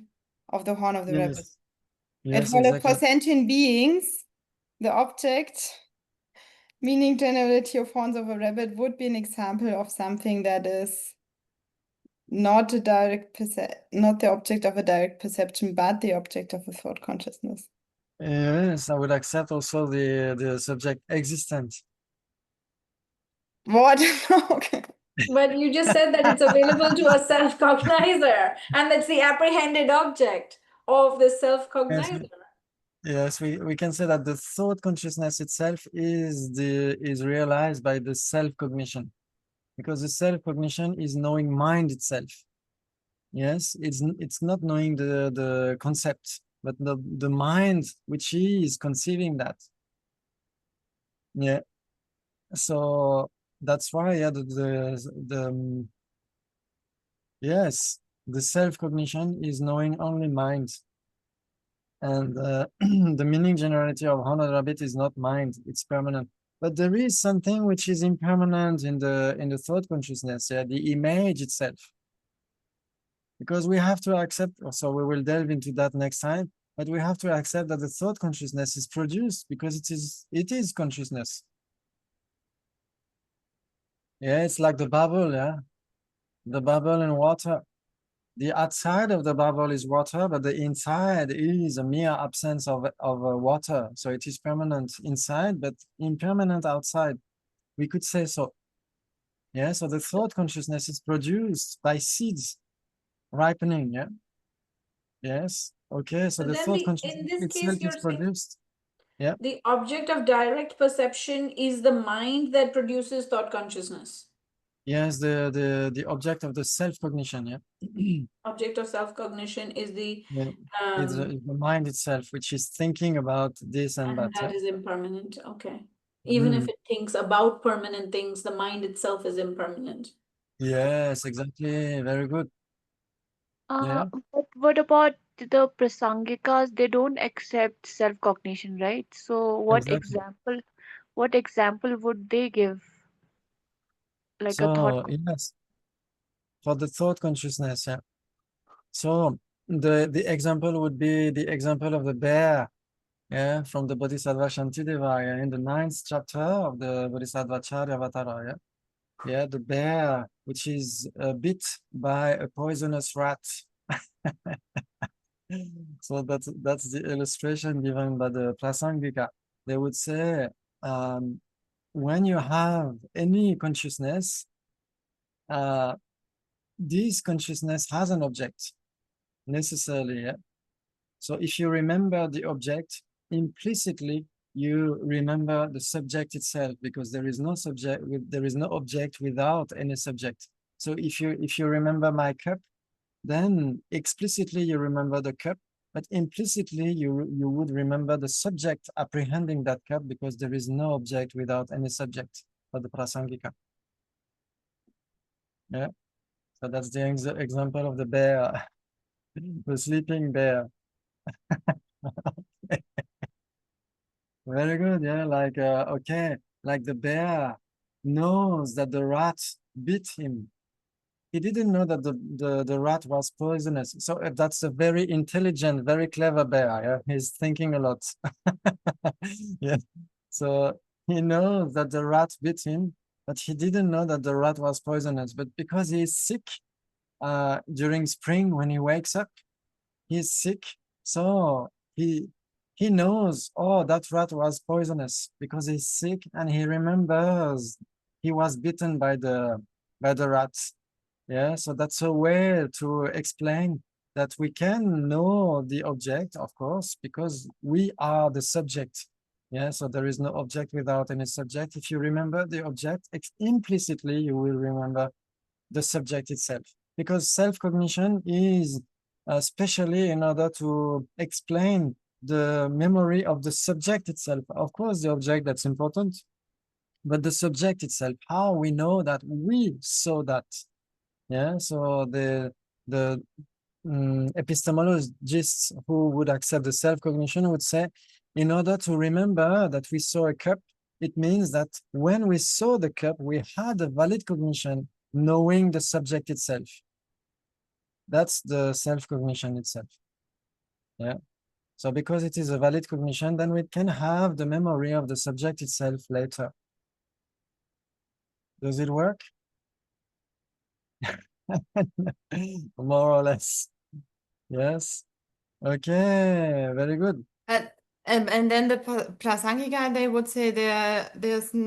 Speaker 5: of the horn of the rabbit.
Speaker 1: Yes,
Speaker 5: It
Speaker 1: yes,
Speaker 5: follows for
Speaker 1: exactly.
Speaker 5: sentient beings, the object meaning generality of horns of a rabbit would be an example of something that is not a direct not the object of a direct perception, but the object of a thought consciousness.
Speaker 1: Yes, I would accept also the subject existence.
Speaker 5: What? Okay.
Speaker 3: But you just said that it's available to a self-cognizer, and that's the apprehended object of the
Speaker 1: Yes,
Speaker 3: self-cognizer.
Speaker 1: yes, we can say that the thought consciousness itself is realized by the self-cognition, because the self-cognition is knowing mind itself. Yes, it's not knowing the concept, but the mind which is conceiving that. Yeah. So that's why, yeah, yes, the self-cognition is knowing only mind. And the meaning generality of Honor Rabbit is not mind, it's permanent. But there is something which is impermanent in the thought consciousness, yeah, the image itself. Because we have to accept, so we will delve into that next time, but we have to accept that the thought consciousness is produced because it is consciousness. Yeah, it's like the bubble, yeah. The bubble in water. The outside of the bubble is water, but the inside is a mere absence of water. So it is permanent inside, but impermanent outside. We could say so. Yeah, so the thought consciousness is produced by seeds ripening, yeah. Yes, okay, so
Speaker 3: So
Speaker 1: the
Speaker 3: then
Speaker 1: thought
Speaker 3: in
Speaker 1: consciousness
Speaker 3: this
Speaker 1: itself
Speaker 3: case,
Speaker 1: is
Speaker 3: you're saying
Speaker 1: produced. Yeah,
Speaker 3: the object of direct perception is the mind that produces thought consciousness.
Speaker 1: yes, the object of the self-cognition, yeah.
Speaker 3: Object of self-cognition is the
Speaker 1: Yeah. It's the mind itself, which is thinking about this and that, yeah.
Speaker 3: that is impermanent. Okay. Even if it thinks about permanent things, the mind itself is impermanent.
Speaker 1: Yes, exactly. Very good. Yeah.
Speaker 4: But what about the prasangikas? They don't accept self-cognition, right? So
Speaker 1: Exactly.
Speaker 4: what example would they give? Like a thought.
Speaker 1: So yes, for the thought consciousness, yeah. So the example would be the example of the bear, yeah, from the Bodhisattva Shantideva, yeah, in the 9th chapter of the Bodhisattva Charyavatara, yeah. Yeah, the bear, which is bit by a poisonous rat. So that's the illustration given by the Prasangika. They would say, when you have any consciousness, this consciousness has an object necessarily. Yeah? So if you remember the object, implicitly you remember the subject itself, because there is no subject there is no object without any subject. So if you remember my cup, then explicitly you remember the cup, but implicitly you would remember the subject apprehending that cup, because there is no object without any subject for the prasangika. Yeah, so that's the example of the bear, the sleeping bear. Very good. Yeah, like okay, like the bear knows that the rat bit him. He didn't know that the rat was poisonous. So that's a very intelligent, very clever bear. Yeah, he's thinking a lot. Yeah. So he knows that the rat bit him, but he didn't know that the rat was poisonous. But because he is sick, during spring when he wakes up, he's sick. So he knows, oh, that rat was poisonous because he's sick and he remembers he was bitten by the rat. Yeah, so that's a way to explain that we can know the object, of course, because we are the subject. Yeah, so there is no object without any subject. If you remember the object, implicitly you will remember the subject itself, because self-cognition is especially in order to explain the memory of the subject itself. Of course, the object, that's important, but the subject itself, how we know that we saw that. Yeah, so the epistemologists who would accept the self-cognition would say, in order to remember that we saw a cup, it means that when we saw the cup, we had a valid cognition knowing the subject itself. That's the self-cognition itself. Yeah. So because it is a valid cognition, then we can have the memory of the subject itself later. Does it work? More or less. Yes. Okay, very good.
Speaker 5: And then the Prasangika, they would say there doesn't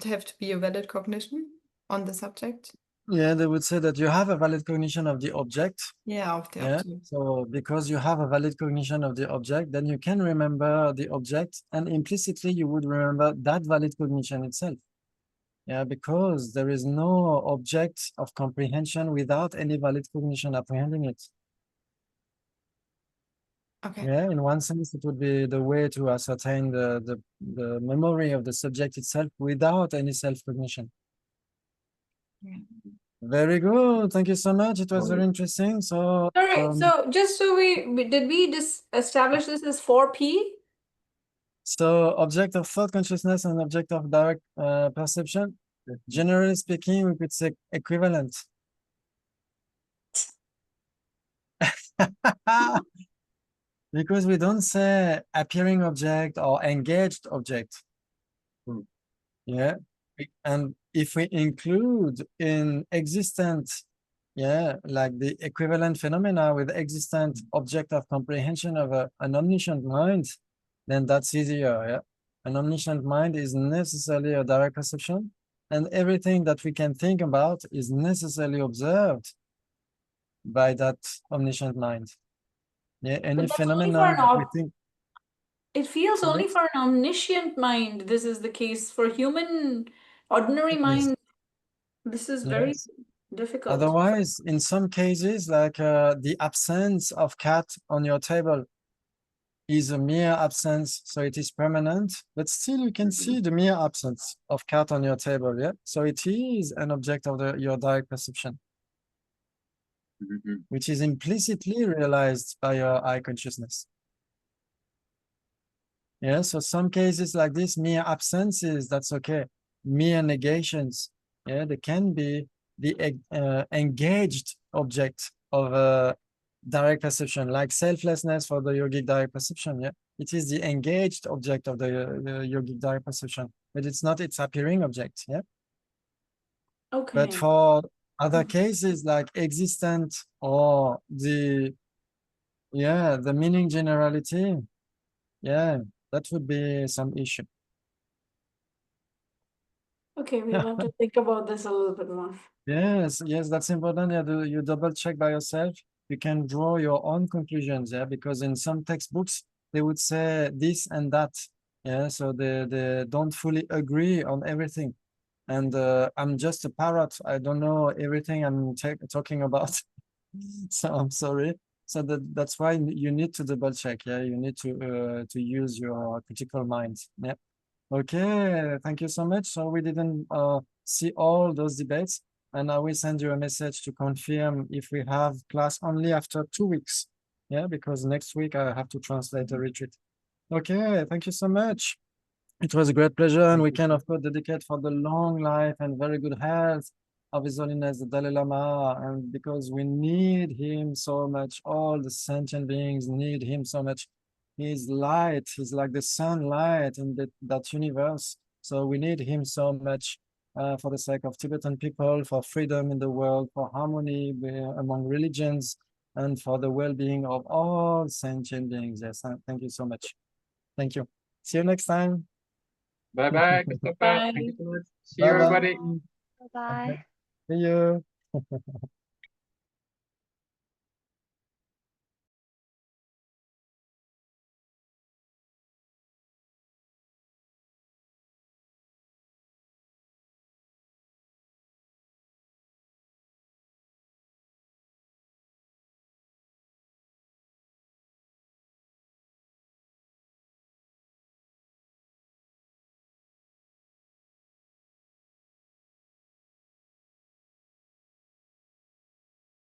Speaker 5: have to be a valid cognition on the subject.
Speaker 1: Yeah, they would say that you have a valid cognition of the object.
Speaker 5: Yeah, of the
Speaker 1: Yeah.
Speaker 5: object.
Speaker 1: So because you have a valid cognition of the object, then you can remember the object, and implicitly you would remember that valid cognition itself. Yeah, because there is no object of comprehension without any valid cognition apprehending it.
Speaker 5: Okay.
Speaker 1: Yeah, in one sense, it would be the way to ascertain the memory of the subject itself without any self-cognition.
Speaker 5: Yeah.
Speaker 1: Very good. Thank you so much. It was very interesting. So,
Speaker 3: Sorry, so just so did we just establish this as 4P?
Speaker 1: so object of thought consciousness and object of direct perception. Generally speaking, we could say equivalent. Because we don't say appearing object or engaged object. Yeah. And if we include in existent, yeah, like the equivalent phenomena with existent object of comprehension of an omniscient mind, then that's easier. Yeah. An omniscient mind is necessarily a direct perception, and everything that we can think about is necessarily observed by that omniscient mind. Yeah, any
Speaker 3: that's only for
Speaker 1: phenomenon
Speaker 3: an
Speaker 1: that we think.
Speaker 3: It feels
Speaker 1: Sorry?
Speaker 3: only for an omniscient mind this is the case. For human, ordinary
Speaker 1: Yes.
Speaker 3: mind, this is very
Speaker 1: Yes.
Speaker 3: difficult.
Speaker 1: Otherwise, in some cases, like the absence of cat on your table is a mere absence, so it is permanent, but still you can see the mere absence of cat on your table, yeah? So it is an object of your direct perception, which is implicitly realized by your eye consciousness. Yeah, so some cases like this, mere absences, that's okay. Mere negations, yeah, they can be the engaged object of direct perception, like selflessness for the yogic direct perception. Yeah, it is the engaged object of the yogic direct perception, but it's not its appearing object. Yeah,
Speaker 3: Okay.
Speaker 1: but for other cases like existent or the meaning generality, yeah, that would be some issue.
Speaker 3: Okay, we'll have to think about this a little bit more.
Speaker 1: Yes, that's important. Yeah, you double check by yourself. You can draw your own conclusions, yeah, because in some textbooks they would say this and that, yeah, so they don't fully agree on everything. And I'm just a parrot. I don't know everything I'm talking about, so I'm sorry. So that's why you need to double check. Yeah, you need to use your critical mind. Yeah. Okay, thank you so much. So we didn't see all those debates, and I will send you a message to confirm if we have class only after 2 weeks. Yeah, because next week I have to translate the retreat. Okay, thank you so much. It was a great pleasure, and we can of course dedicate for the long life and very good health of His Holiness the Dalai Lama, and because we need him so much, all the sentient beings need him so much. He's light, he's like the sunlight in that universe. So we need him so much for the sake of Tibetan people, for freedom in the world, for harmony among religions, and for the well-being of all sentient beings. Yes, thank you so much. Thank you. See you next time.
Speaker 2: Bye bye, Christopher. Thank you
Speaker 3: Bye.
Speaker 2: so much. See you,
Speaker 1: Bye-bye.
Speaker 2: everybody.
Speaker 4: Bye.
Speaker 1: See you.